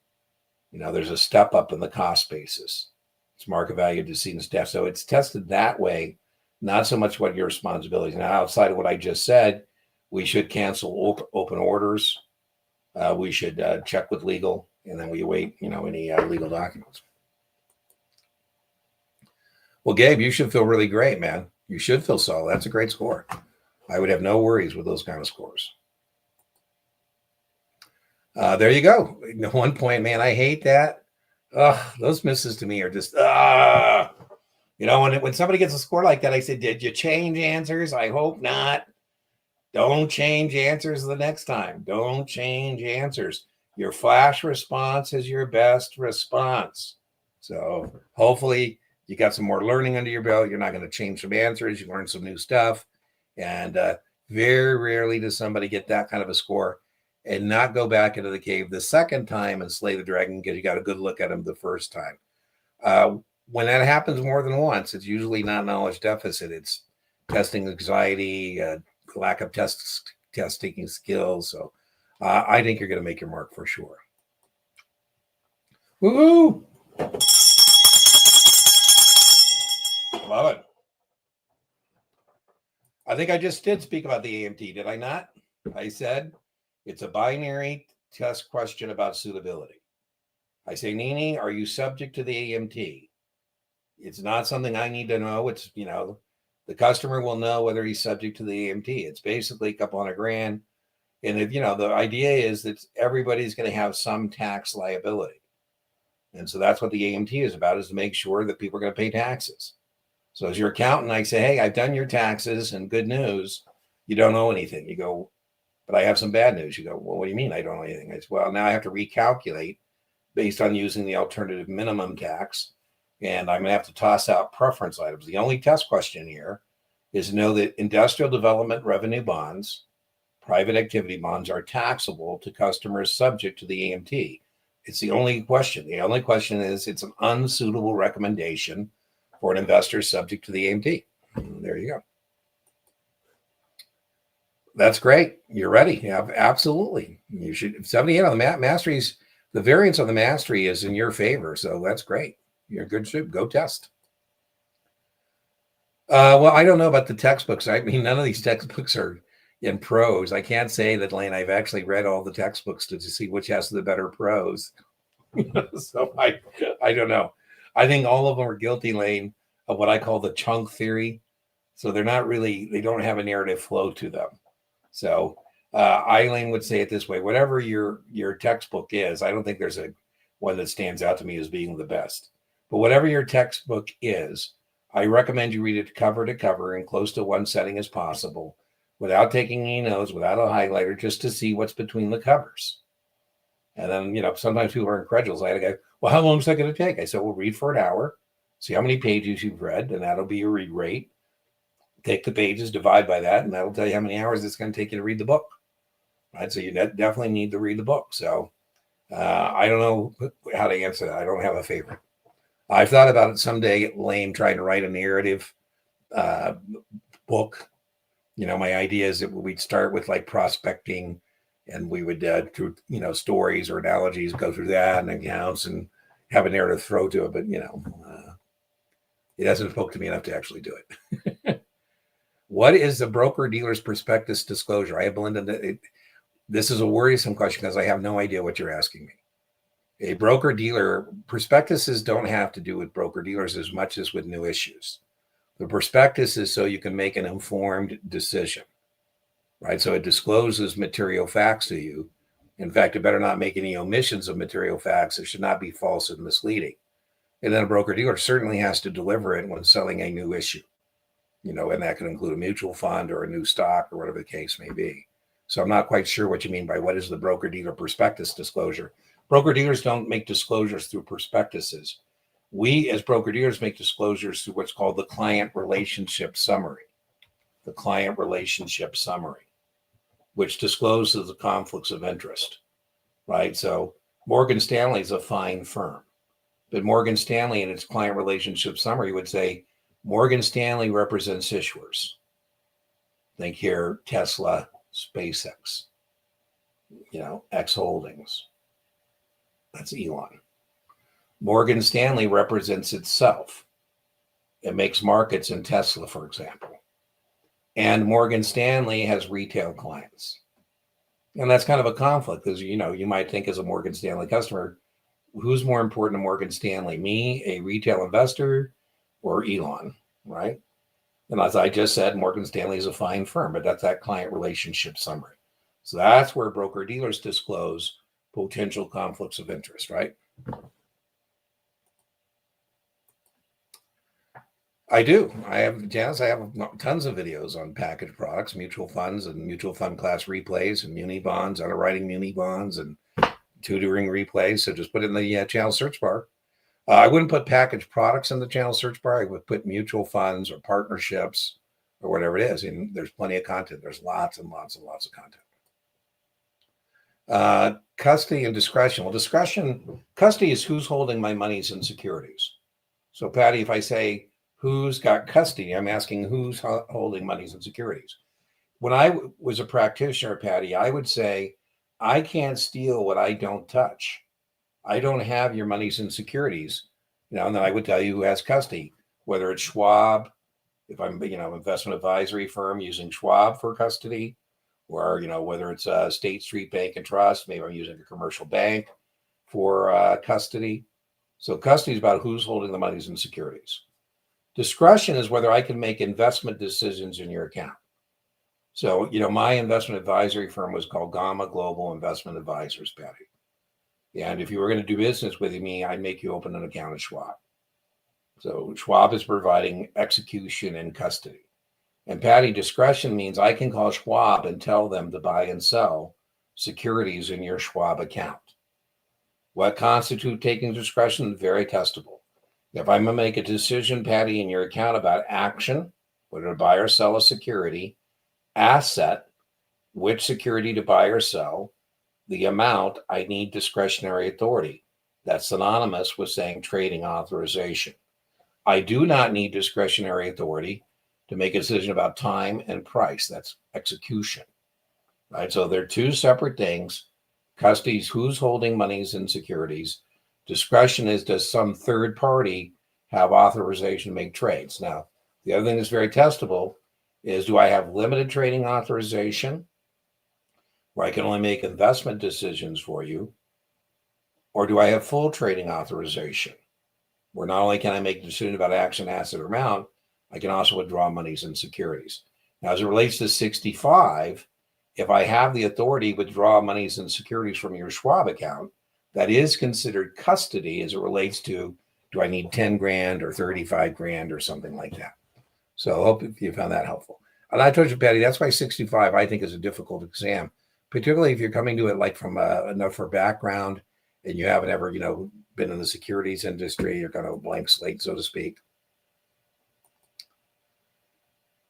There's a step up in the cost basis. It's market value of decedent's death. So it's tested that way, not so much what your responsibilities. Now, outside of what I just said, we should cancel open orders. We should check with legal, and then we await, any legal documents. Well, Gabe, you should feel really great, man. You should feel solid. That's a great score. I would have no worries with those kind of scores. There you go. 1 point, man. I hate that. Those misses to me are just, when somebody gets a score like that, I say, did you change answers? I hope not. Don't change answers the next time. Don't change answers. Your flash response is your best response. So hopefully you got some more learning under your belt. You're not going to change some answers. You learn some new stuff. And very rarely does somebody get that kind of a score and not go back into the cave the second time and slay the dragon because you got a good look at him the first time. When that happens more than once, it's usually not knowledge deficit. It's testing anxiety, lack of testing skills. So I think you're going to make your mark for sure. Woo-hoo! Love it. I think I just did speak about the AMT, did I not? I said it's a binary test question about suitability. I say, Nini, are you subject to the AMT? It's not something I need to know. It's, the customer will know whether he's subject to the AMT. It's basically a couple $100,000. And if, the idea is that everybody's going to have some tax liability. And so that's what the AMT is about, is to make sure that people are going to pay taxes. So as your accountant, I say, hey, I've done your taxes, and good news, you don't owe anything. You go, but I have some bad news. You go, well, what do you mean I don't owe anything? I say, well, now I have to recalculate based on using the alternative minimum tax, and I'm going to have to toss out preference items. The only test question here is to know that industrial development revenue bonds, private activity bonds, are taxable to customers subject to the AMT. It's the only question. The only question is it's an unsuitable recommendation for an investor subject to the AMT. There you go. That's great. You're ready. Yeah, absolutely. You should. 78 on the masteries. The variance on the mastery is in your favor, so that's great. You're good shape. Go test. Well, I don't know about the textbooks. I mean, none of these textbooks are in prose. I can't say that, Lane, I've actually read all the textbooks to see which has the better prose. So I don't know. I think all of them are guilty, Lane, of what I call the chunk theory. So they're not really, they don't have a narrative flow to them. So Eileen would say it this way: whatever your textbook is, I don't think there's one that stands out to me as being the best. But whatever your textbook is, I recommend you read it cover to cover in close to one setting as possible, without taking any notes, without a highlighter, just to see what's between the covers. And then, sometimes people are incredulous. I had a guy, well, how long is that going to take? I said, well, read for an hour, see how many pages you've read, and that'll be your read rate. Take the pages, divide by that, and that'll tell you how many hours it's going to take you to read the book. Right? So you definitely need to read the book. So I don't know how to answer that. I don't have a favorite. I've thought about it someday, Lane, trying to write a narrative book. My idea is that we'd start with like prospecting, and we would, through, stories or analogies, go through that and accounts and have a narrative throw to it. But, it hasn't spoke to me enough to actually do it. What is the broker-dealer's prospectus disclosure? I have Belinda. This is a worrisome question because I have no idea what you're asking me. A broker-dealer, prospectuses don't have to do with broker-dealers as much as with new issues. The prospectus is so you can make an informed decision, right? So it discloses material facts to you. In fact, it better not make any omissions of material facts. It should not be false and misleading. And then a broker-dealer certainly has to deliver it when selling a new issue, and that can include a mutual fund or a new stock or whatever the case may be. So I'm not quite sure what you mean by what is the broker-dealer prospectus disclosure. Broker-dealers don't make disclosures through prospectuses. We, as broker-dealers, make disclosures through what's called the client relationship summary. The client relationship summary, which discloses the conflicts of interest, right? So Morgan Stanley is a fine firm, but Morgan Stanley in its client relationship summary would say, Morgan Stanley represents issuers. Think here, Tesla, SpaceX, X Holdings. That's Elon. Morgan Stanley represents itself. It makes markets in Tesla, for example. And Morgan Stanley has retail clients. And that's kind of a conflict because, you might think as a Morgan Stanley customer, who's more important to Morgan Stanley, me, a retail investor, or Elon, right? And as I just said, Morgan Stanley is a fine firm, but that's that client relationship summary. So that's where broker-dealers disclose potential conflicts of interest, right? I do. I have tons of videos on packaged products, mutual funds and mutual fund class replays and muni bonds, underwriting muni bonds and tutoring replays. So just put it in the channel search bar. I wouldn't put packaged products in the channel search bar. I would put mutual funds or partnerships or whatever it is. And there's plenty of content. There's lots and lots and lots of content. Custody and discretion. Well, custody is who's holding my monies and securities. So, Patty, if I say who's got custody, I'm asking who's holding monies and securities. When I was a practitioner, Patty, I would say, I can't steal what I don't touch. I don't have your monies and securities, and then I would tell you who has custody, whether it's Schwab, if I'm, investment advisory firm using Schwab for custody, or, whether it's a State Street Bank and Trust, maybe I'm using a commercial bank for custody. So custody is about who's holding the monies and securities. Discretion is whether I can make investment decisions in your account. So, my investment advisory firm was called Gamma Global Investment Advisors, Patty. And if you were going to do business with me, I'd make you open an account at Schwab. So Schwab is providing execution and custody. And Patty, discretion means I can call Schwab and tell them to buy and sell securities in your Schwab account. What constitutes taking discretion? Very testable. If I'm going to make a decision, Patty, in your account about action, whether to buy or sell a security, asset, which security to buy or sell, the amount, I need discretionary authority. That's synonymous with saying trading authorization. I do not need discretionary authority to make a decision about time and price. That's execution, right? So they're two separate things. Custody is who's holding monies and securities. Discretion is, does some third party have authorization to make trades? Now, the other thing that's very testable is, do I have limited trading authorization, where I can only make investment decisions for you? Or do I have full trading authorization, where not only can I make a decision about action, asset, or amount, I can also withdraw monies and securities? Now, as it relates to 65, if I have the authority to withdraw monies and securities from your Schwab account, that is considered custody as it relates to, do I need 10 grand or 35 grand or something like that? So I hope you found that helpful. And I told you, Patty, that's why 65, I think, is a difficult exam, particularly if you're coming to it like from enough for background and you haven't ever, been in the securities industry. You're kind of a blank slate, so to speak.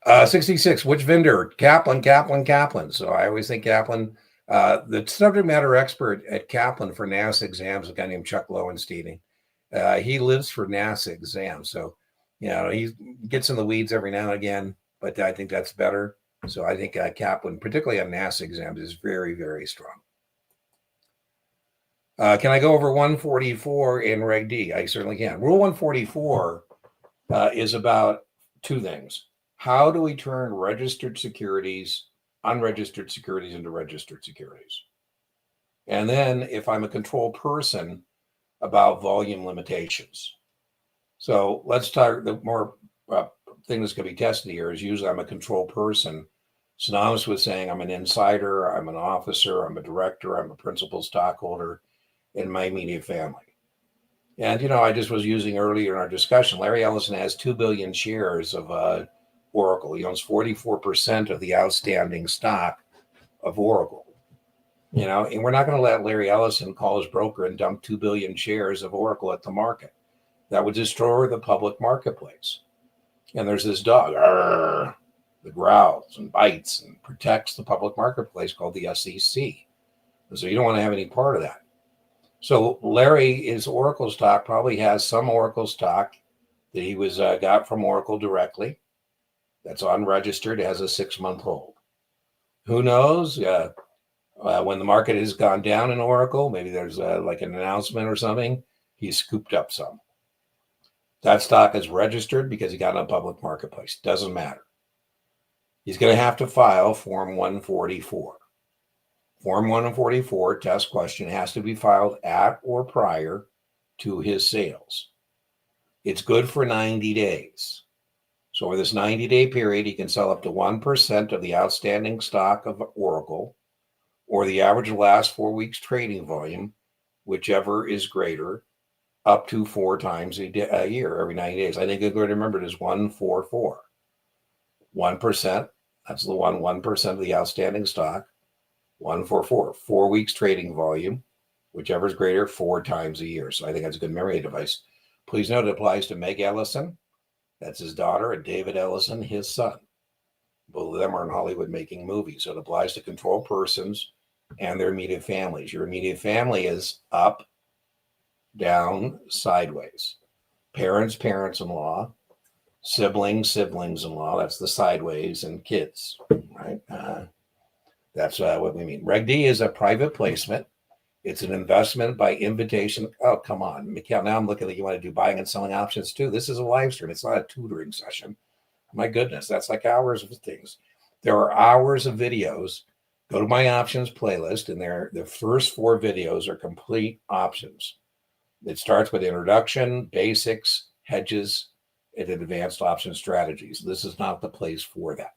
66, which vendor? Kaplan. So I always think Kaplan. The subject matter expert at Kaplan for NASA exams, a guy named Chuck Lowenstein. He lives for NASA exams. So, he gets in the weeds every now and again, but I think that's better. So I think Kaplan, particularly on NASA exams, is very, very strong. Can I go over 144 in Reg D? I certainly can. Rule 144 is about two things. How do we turn registered securities, unregistered securities into registered securities? And then if I'm a control person, about volume limitations. So let's talk, the more thing that's going to be tested here is usually I'm a control person, synonymous with saying I'm an insider, I'm an officer, I'm a director, I'm a principal stockholder in my immediate family. And, I just was using earlier in our discussion, Larry Ellison has 2 billion shares of Oracle. He owns 44% of the outstanding stock of Oracle. And we're not going to let Larry Ellison call his broker and dump 2 billion shares of Oracle at the market. That would destroy the public marketplace. And there's this dog that growls and bites and protects the public marketplace called the SEC. And so you don't want to have any part of that. So Larry, his Oracle stock probably has some Oracle stock that he was got from Oracle directly. That's unregistered, has a 6-month hold. Who knows? When the market has gone down in Oracle, maybe there's like an announcement or something, he scooped up some. That stock is registered because he got in a public marketplace. Doesn't matter. He's going to have to file Form 144. Form 144, test question, has to be filed at or prior to his sales. It's good for 90 days. So over this 90-day period, he can sell up to 1% of the outstanding stock of Oracle, or the average last 4 weeks trading volume, whichever is greater, up to 4 times a year, every 90 days. I think a good way to remember it is 144. 1%, that's the 1% of the outstanding stock. 144, 4 weeks trading volume, whichever is greater, 4 times a year. So I think that's a good memory device. Please note it applies to Meg Ellison, that's his daughter, and David Ellison, his son. Both of them are in Hollywood making movies. So it applies to controlled persons and their immediate families. Your immediate family is up, down, sideways. Parents, parents-in-law, siblings, siblings-in-law. That's the sideways, and kids, right? That's what we mean. Reg D is a private placement. It's an investment by invitation. Oh, come on, Mikhail. Now I'm looking at you want to do buying and selling options too. This is a live stream. It's not a tutoring session. My goodness, that's like hours of things. There are hours of videos. Go to my options playlist, and the first 4 videos are complete options. It starts with introduction, basics, hedges, and advanced option strategies. This is not the place for that.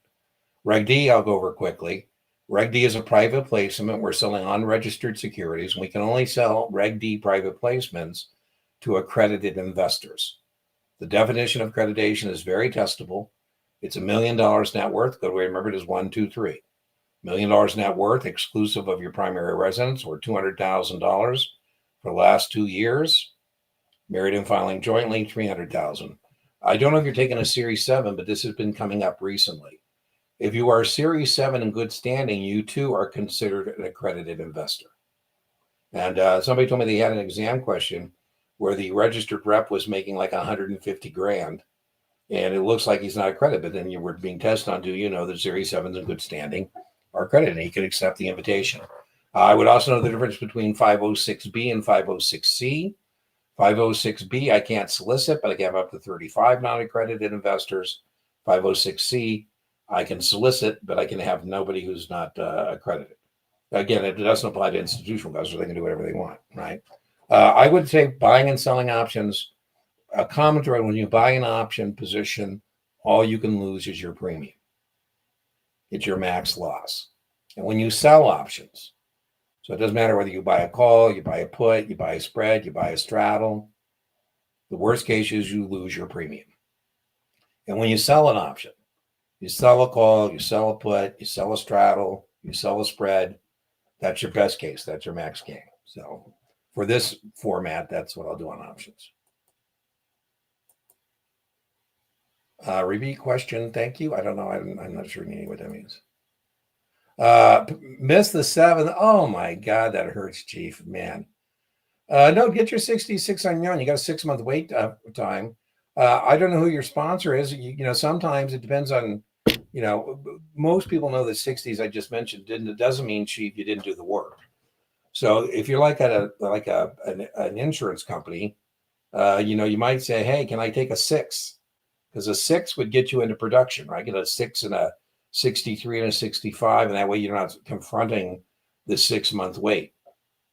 Reg D, I'll go over quickly. Reg D is a private placement. We're selling unregistered securities, and we can only sell Reg D private placements to accredited investors. The definition of accreditation is very testable. It's $1 million net worth. Go to where remember it is 1, 2, 3. $1 million net worth exclusive of your primary residence, or $200,000 for the last 2 years. Married and filing jointly, $300,000. I don't know if you're taking a Series 7, but this has been coming up recently. If you are Series 7 in good standing, you too are considered an accredited investor. And somebody told me they had an exam question where the registered rep was making like 150 grand. And it looks like he's not accredited, but then you were being tested on, do you know that Series 7s in good standing are accredited, and he could accept the invitation. I would also know the difference between 506B and 506C. 506B, I can't solicit, but I can have up to 35 non-accredited investors. 506C, I can solicit, but I can have nobody who's not accredited. Again, it doesn't apply to institutional investors. They can do whatever they want, right? I would say buying and selling options, a commentary, when you buy an option position, all you can lose is your premium. It's your max loss. And when you sell options, so it doesn't matter whether you buy a call, you buy a put, you buy a spread, you buy a straddle, the worst case is you lose your premium. And when you sell an option, you sell a call, you sell a put, you sell a straddle, you sell a spread, that's your best case, that's your max gain. So for this format, that's what I'll do on options. Repeat question. Thank you. I don't know. I'm not sure what that means. Miss the 7th. Oh my God, that hurts, Chief. Man. No, get your 66 on your own. You got a 6-month wait time. I don't know who your sponsor is. You know, sometimes it depends on, you know, most people know that 60s I just mentioned it doesn't mean, Chief, you didn't do the work. So if you're like at an insurance company, you know, you might say, hey, can I take a 6? Because a 6 would get you into production, right? Get a 6 and a 63 and a 65, and that way you're not confronting the 6-month wait,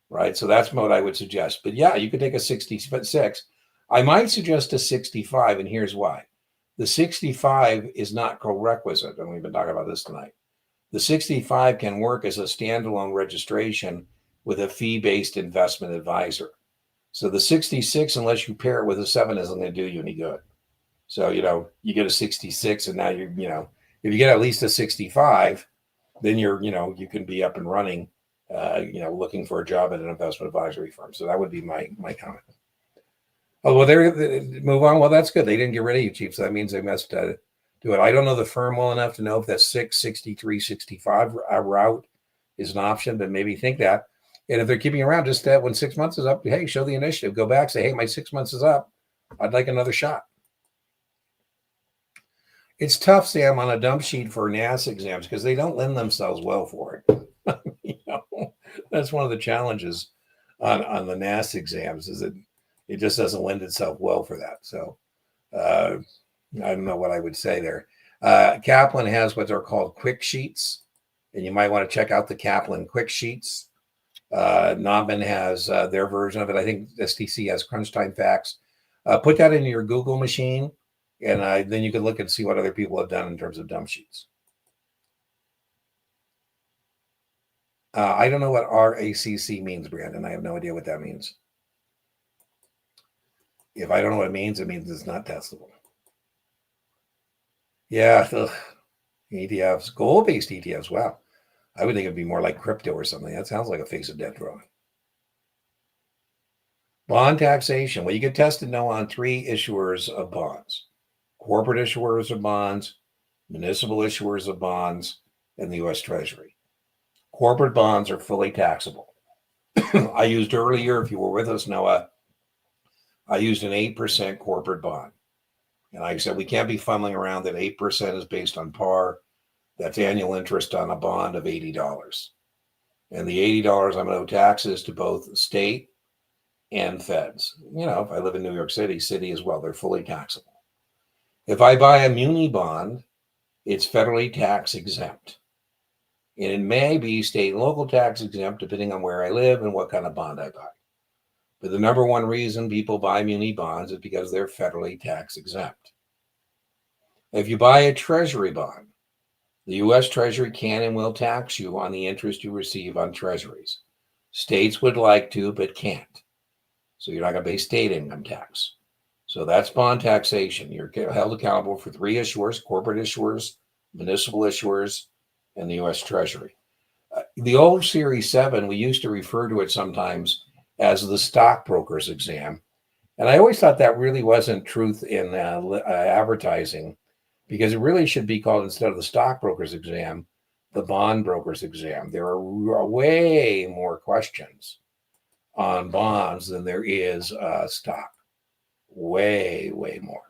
right? So that's what I would suggest. But yeah, you could take a 66. I might suggest a 65, and here's why. The 65 is not co-requisite, and we've been talking about this tonight. The 65 can work as a standalone registration with a fee-based investment advisor. So the 66, unless you pair it with a 7, isn't going to do you any good. So, you know, you get a 66, and now you're, you know, if you get at least a 65, then you're, you know, you can be up and running, you know, looking for a job at an investment advisory firm. So that would be my comment. Oh, well, they move on. Well, that's good. They didn't get rid of you, Chief. So that means they must do it. I don't know the firm well enough to know if that 6, 63, 65 route is an option, but maybe think that. And if they're keeping you around, just when 6 months is up, hey, show the initiative. Go back, say, hey, my 6 months is up. I'd like another shot. It's tough, Sam, on a dump sheet for NASAA exams because they don't lend themselves well for it. You know, that's one of the challenges on the NASAA exams is that it just doesn't lend itself well for that. So I don't know what I would say there. Kaplan has what are called quick sheets, and you might want to check out the Kaplan quick sheets. Nauman has their version of it. I think STC has crunch time facts. Put that into your Google machine. And then you can look and see what other people have done in terms of dump sheets. I don't know what RACC means, Brandon. I have no idea what that means. If I don't know what it means it's not testable. Yeah, ETFs, gold-based ETFs. Wow. I would think it'd be more like crypto or something. That sounds like a face of death drawing. Bond taxation. Well, you get tested now on 3 issuers of bonds: corporate issuers of bonds, municipal issuers of bonds, and the U.S. Treasury. Corporate bonds are fully taxable. I used earlier, if you were with us, Noah, I used an 8% corporate bond. And like I said, we can't be fumbling around that 8% is based on par. That's annual interest on a bond of $80. And the $80, I'm going to owe taxes to both state and feds. You know, if I live in New York City, city as well, they're fully taxable. If I buy a muni bond, it's federally tax exempt. And it may be state and local tax exempt depending on where I live and what kind of bond I buy. But the number one reason people buy muni bonds is because they're federally tax exempt. If you buy a treasury bond, the U.S. Treasury can and will tax you on the interest you receive on treasuries. States would like to, but can't. So you're not going to pay state income tax. So that's bond taxation. You're held accountable for 3 issuers: corporate issuers, municipal issuers, and the U.S. Treasury. The old Series 7, we used to refer to it sometimes as the stockbroker's exam. And I always thought that really wasn't truth in advertising, because it really should be called, instead of the stockbroker's exam, the bond broker's exam. There are way more questions on bonds than there is stock. Way, way more.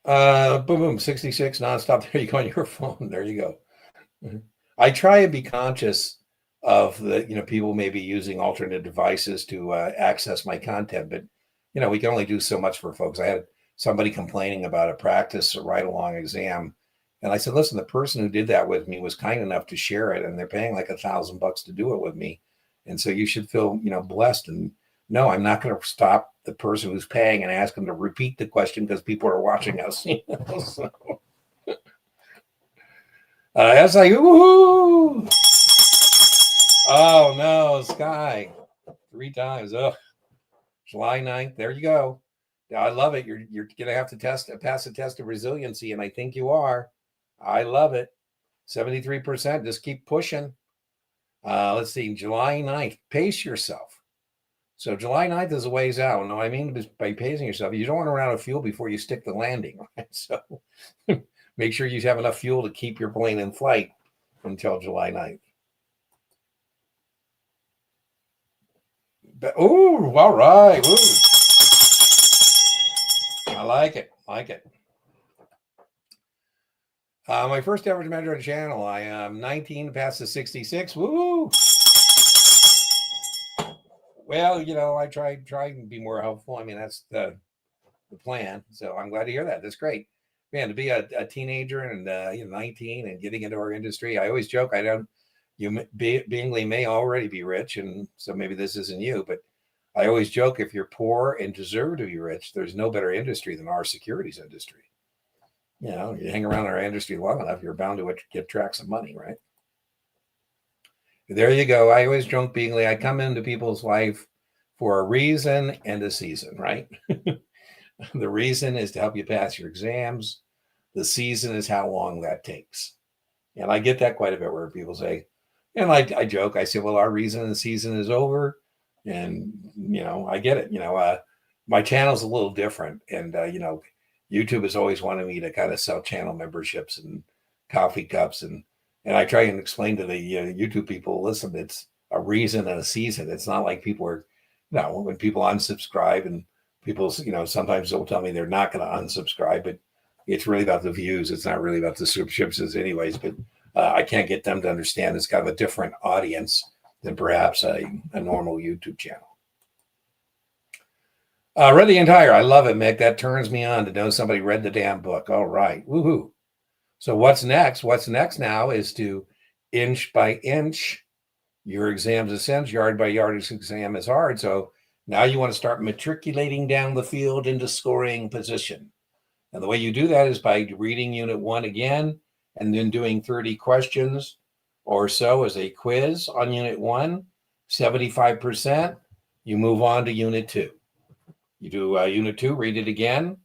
Boom, boom, 66 nonstop. There you go on your phone. There you go. I try and be conscious of the, people may be using alternate devices to access my content, but, we can only do so much for folks. I had somebody complaining about a practice ride-along exam. And I said, listen, the person who did that with me was kind enough to share it, and they're paying like $1,000 to do it with me. And so you should feel, blessed. And no, I'm not going to stop the person who's paying and ask them to repeat the question because people are watching us. So, as I, woohoo! Oh no, Sky, 3 times. Ugh. July 9th. There you go. I love it. You're going to have to pass a test of resiliency, and I think you are. I love it. 73%. Just keep pushing. Let's see. July 9th. Pace yourself. So July 9th is a ways out. No, I mean by pacing yourself, you don't want to run out of fuel before you stick the landing, right? So make sure you have enough fuel to keep your plane in flight until July 9th. Oh, all right. Ooh. I like it. My first ever measure on the channel. I am 19 past the 66. Woo! Well, I try and be more helpful. I mean, that's the plan. So I'm glad to hear that. That's great. Man, to be a teenager and 19 and getting into our industry, I always joke, Bingley may already be rich, and so maybe this isn't you, but I always joke, if you're poor and deserve to be rich, there's no better industry than our securities industry. You hang around our industry long enough, you're bound to get tracks of money, right? There you go. I always joke, Bingley, I come into people's life for a reason and a season, right? The reason is to help you pass your exams. The season is how long that takes. And I get that quite a bit, where people say, and I joke, I say, well, our reason and the season is over. And, I get it. My channel's a little different. And, YouTube has always wanted me to kind of sell channel memberships and coffee cups. And I try and explain to the YouTube people, listen, it's a reason and a season. It's not like people are, when people unsubscribe, and people, sometimes they'll tell me they're not going to unsubscribe, but it's really about the views. It's not really about the subscriptions anyways, but I can't get them to understand it's kind of a different audience than perhaps a normal YouTube channel. Read the entire. I love it, Mick. That turns me on to know somebody read the damn book. All right. Woohoo. So what's next? What's next now is to inch by inch. Your exam's a sense, yard by yard exam is hard. So now you want to start matriculating down the field into scoring position. And the way you do that is by reading Unit 1 again, and then doing 30 questions or so as a quiz on Unit 1, 75%. You move on to Unit 2. You do Unit 2, read it again.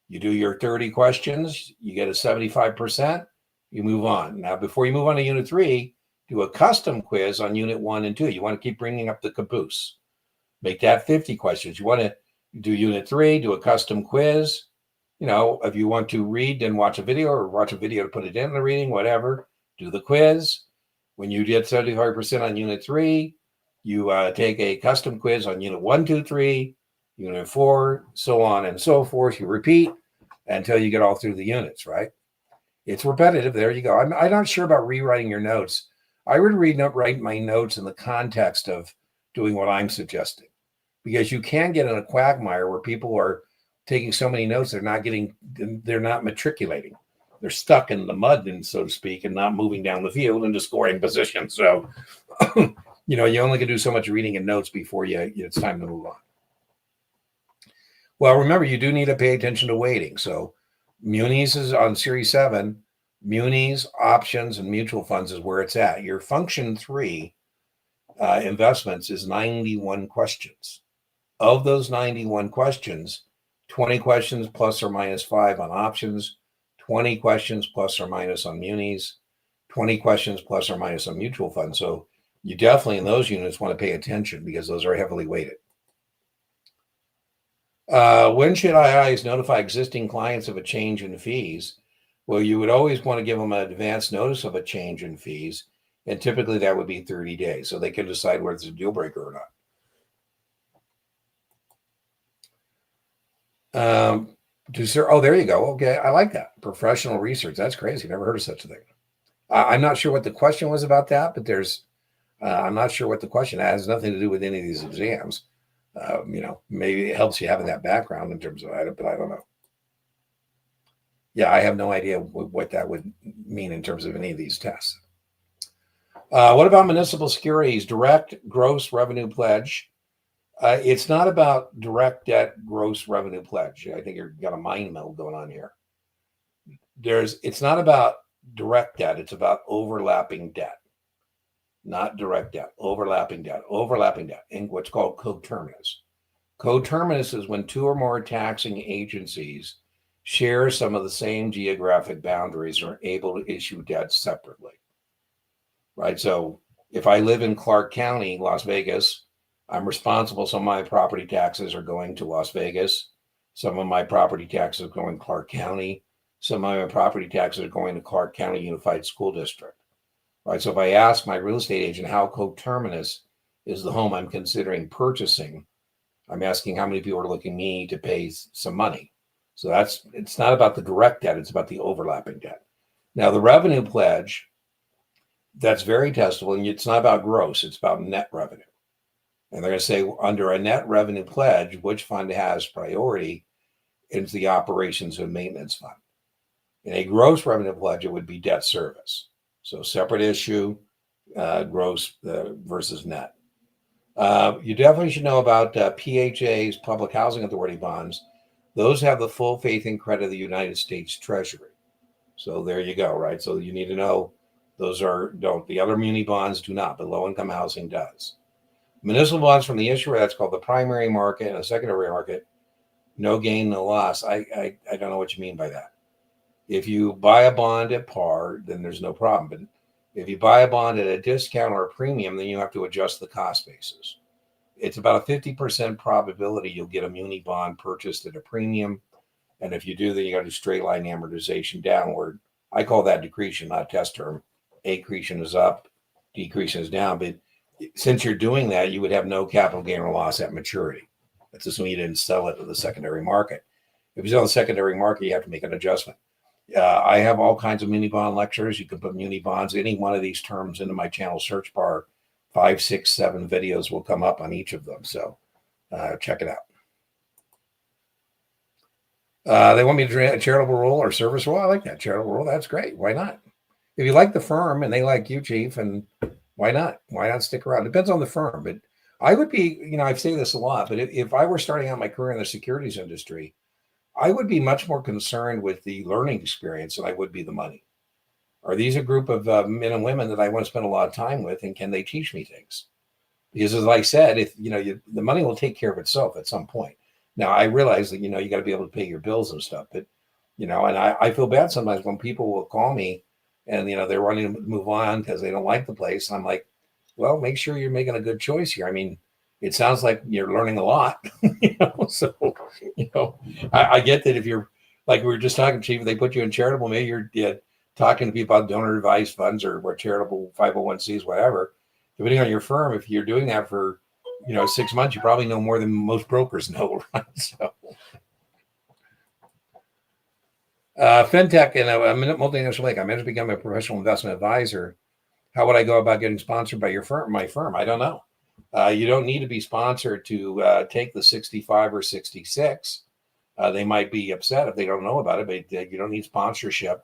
You do your 30 questions. You get a 75%. you move on. Now, before you move on to Unit 3, do a custom quiz on Unit 1 and 2. You want to keep bringing up the caboose. Make that 50 questions. You want to do Unit 3, do a custom quiz. You know, if you want to read, then watch a video, or watch a video to put it in the reading, whatever. Do the quiz. When you get 75% on Unit 3, you take a custom quiz on Unit 1, 2, 3, Unit 4, so on and so forth. You repeat until you get all through the units, right? It's repetitive. There you go. I'm not sure about rewriting your notes. I would write my notes in the context of doing what I'm suggesting, because you can get in a quagmire where people are taking so many notes, they're not matriculating. They're stuck in the mud, and so to speak, and not moving down the field into scoring position. So, you know, you only can do so much reading and notes before it's time to move on. Well, remember, you do need to pay attention to weighting. So munis is on Series 7. Munis, options, and mutual funds is where it's at. Your Function 3 investments is 91 questions. Of those 91 questions, 20 questions plus or minus 5 on options, 20 questions plus or minus on munis, 20 questions plus or minus on mutual funds. So you definitely in those units want to pay attention because those are heavily weighted. When should IIs notify existing clients of a change in fees? Well, you would always want to give them an advance notice of a change in fees, and typically that would be 30 days, so they can decide whether it's a deal breaker or not. There you go. Okay, I like that. Professional research. That's crazy. Never heard of such a thing. I'm not sure what the question was about that, but I'm not sure what the question has nothing to do with any of these exams. You know, maybe it helps you having that background in terms of it, but I don't know. Yeah, I have no idea what that would mean in terms of any of these tests. What about municipal securities? Direct gross revenue pledge. It's not about direct debt gross revenue pledge. I think you've got a mind meld going on here. It's not about direct debt. It's about overlapping debt. Not direct debt, overlapping debt, in what's called coterminous. Coterminous is when two or more taxing agencies share some of the same geographic boundaries and are able to issue debt separately, right? So if I live in Clark County, Las Vegas, I'm responsible. Some of my property taxes are going to Las Vegas. Some of my property taxes are going to Clark County. Some of my property taxes are going to Clark County Unified School District. Right. So if I ask my real estate agent how coterminous is the home I'm considering purchasing, I'm asking how many people are looking me to pay some money. So it's not about the direct debt, it's about the overlapping debt. Now the revenue pledge, that's very testable, and it's not about gross, it's about net revenue. And they're going to say under a net revenue pledge, which fund has priority? It's the operations and maintenance fund. In a gross revenue pledge, it would be debt service. So separate issue, gross versus net. You definitely should know about PHA's, Public Housing Authority bonds. Those have the full faith and credit of the United States Treasury. So there you go, right? So you need to know the other muni bonds do not, but low-income housing does. Municipal bonds from the issuer, that's called the primary market, and a secondary market, no gain, no loss. I don't know what you mean by that. If you buy a bond at par, then there's no problem. But if you buy a bond at a discount or a premium, then you have to adjust the cost basis. It's about a 50% probability you'll get a muni bond purchased at a premium. And if you do, then you got to do straight line amortization downward. I call that decretion, not test term. Accretion is up, decretion is down. But since you're doing that, you would have no capital gain or loss at maturity. That's assuming you didn't sell it to the secondary market. If you sell the secondary market, you have to make an adjustment. I have all kinds of muni bond lectures. You can put muni bonds, any one of these terms, into my channel search bar. 5, 6, 7 videos will come up on each of them. So check it out. They want me to do a charitable role or service role. I like that charitable role. That's great. Why not? If you like the firm and they like you, Chief, and why not? Why not stick around? Depends on the firm. But I would be, I say this a lot, but if I were starting out my career in the securities industry, I would be much more concerned with the learning experience than I would be the money. Are these a group of men and women that I want to spend a lot of time with, and can they teach me things? Because as I said, if the money will take care of itself at some point. Now I realize that you got to be able to pay your bills and stuff, but and I feel bad sometimes when people will call me and they're wanting to move on because they don't like the place. I'm like, well, make sure you're making a good choice here. I mean, it sounds like you're learning a lot, So, I get that if you're like we were just talking, Chief, if they put you in charitable, maybe you're talking to people about donor advised funds or charitable 501(c)s, whatever. Depending on your firm, if you're doing that for 6 months, you probably know more than most brokers know, right? So, fintech and a multinational bank. I meant to become a professional investment advisor. How would I go about getting sponsored by your firm? My firm? I don't know. You don't need to be sponsored to take the 65 or 66. They might be upset if they don't know about it, but you don't need sponsorship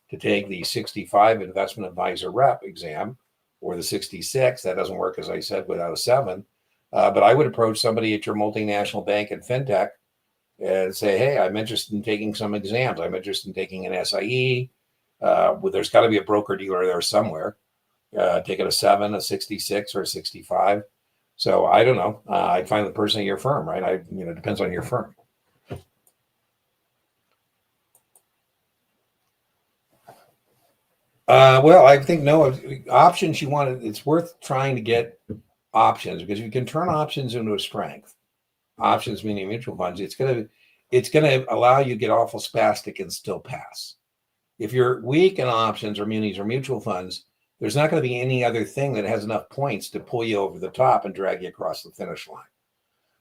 to take the 65 investment advisor rep exam or the 66. That doesn't work, as I said, without a 7. But I would approach somebody at your multinational bank and fintech and say, hey, I'm interested in taking some exams. I'm interested in taking an SIE. There's got to be a broker dealer there somewhere. Taking a 7, a 66, or a 65. So I don't know. I'd find the person at your firm, right? Depends on your firm. Well, I think no options. It's worth trying to get options because you can turn options into a strength. Options meaning mutual funds. It's gonna allow you to get awful spastic and still pass. If you're weak in options or munis or mutual funds, there's not going to be any other thing that has enough points to pull you over the top and drag you across the finish line.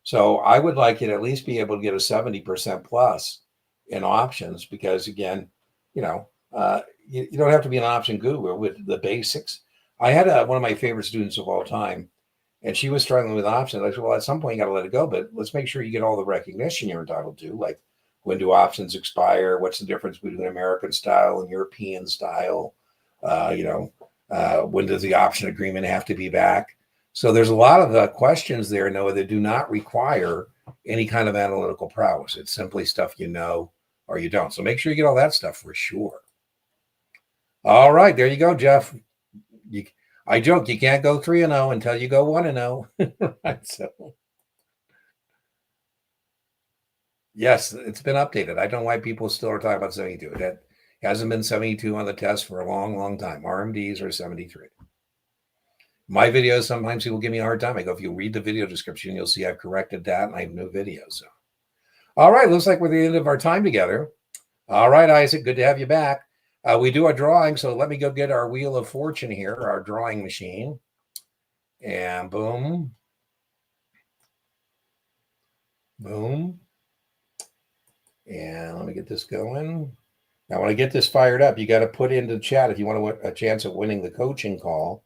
So I would like you to at least be able to get a 70% plus in options because, again, you don't have to be an option guru with the basics. I had one of my favorite students of all time, and she was struggling with options. I said, well, at some point you got to let it go, but let's make sure you get all the recognition you're entitled to. Like, when do options expire? What's the difference between American style and European style? When does the option agreement have to be back? So there's a lot of questions there, Noah, that do not require any kind of analytical prowess. It's simply stuff you know or you don't. So make sure you get all that stuff for sure. All right, there you go, Jeff. I joke you can't go 3-0 until you go 1-0. Right, so yes, it's been updated. I don't know why people still are talking about 72. That hasn't been 72 on the test for a long, long time. RMDs are 73. My videos, sometimes people give me a hard time. I go, if you read the video description, you'll see I've corrected that and I have new videos. So, all right, looks like we're at the end of our time together. All right, Isaac, good to have you back. We do a drawing, so let me go get our Wheel of Fortune here, our drawing machine. And boom. Boom. And let me get this going. Now, when I get this fired up, you got to put into the chat if you want a chance of winning the coaching call.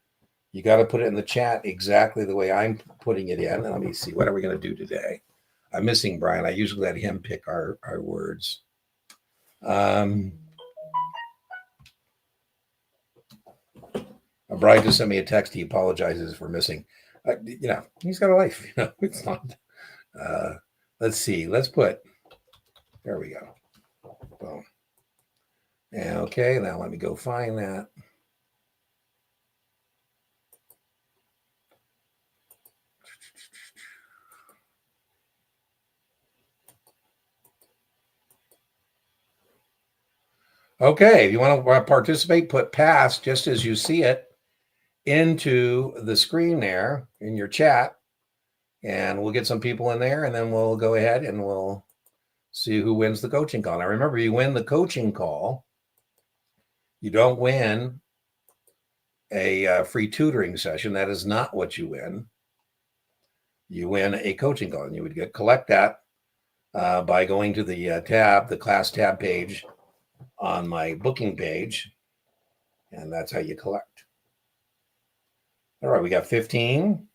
You got to put it in the chat exactly the way I'm putting it in. And let me see, what are we going to do today? I'm missing Brian. I usually let him pick our words. Brian just sent me a text. He apologizes for missing. He's got a life. It's not. Let's see. Let's put. There we go. Boom. And okay, now let me go find that. Okay, if you want to participate, put pass just as you see it into the screen there in your chat, and we'll get some people in there, and then we'll go ahead and we'll see who wins the coaching call. Now, remember, you win the coaching call. You don't win a free tutoring session. That is not what you win. You win a coaching call, and you would collect that by going to the the class tab page on my booking page, and that's how you collect. All right, we got 15.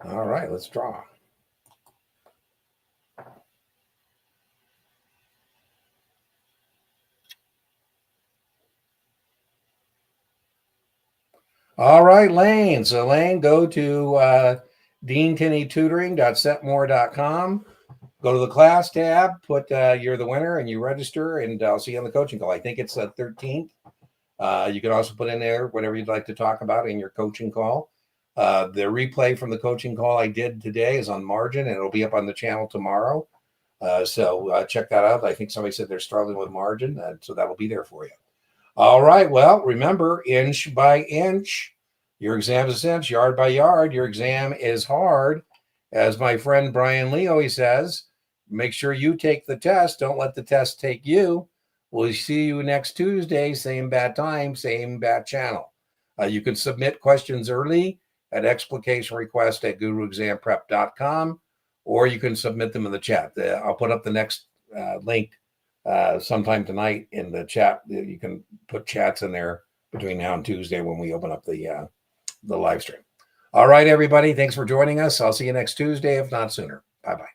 All right, let's draw. All right, Lane. So, Lane, go to deantenneytutoring.setmore.com. Go to the class tab, put you're the winner, and you register, and I'll see you on the coaching call. I think it's the 13th. You can also put in there whatever you'd like to talk about in your coaching call. The replay from the coaching call I did today is on margin, and it'll be up on the channel tomorrow. So check that out. I think somebody said they're struggling with margin, so that'll be there for you. All right. Well, remember, inch by inch, your exam is a cinch, yard by yard. Your exam is hard. As my friend Brian Lee always says, make sure you take the test. Don't let the test take you. We'll see you next Tuesday, same bad time, same bad channel. You can submit questions early at explicationrequest@guruexamprep.com, or you can submit them in the chat. I'll put up the next link sometime tonight in the chat. You can put chats in there between now and Tuesday when we open up the live stream. All right, everybody. Thanks for joining us. I'll see you next Tuesday, if not sooner. Bye-bye.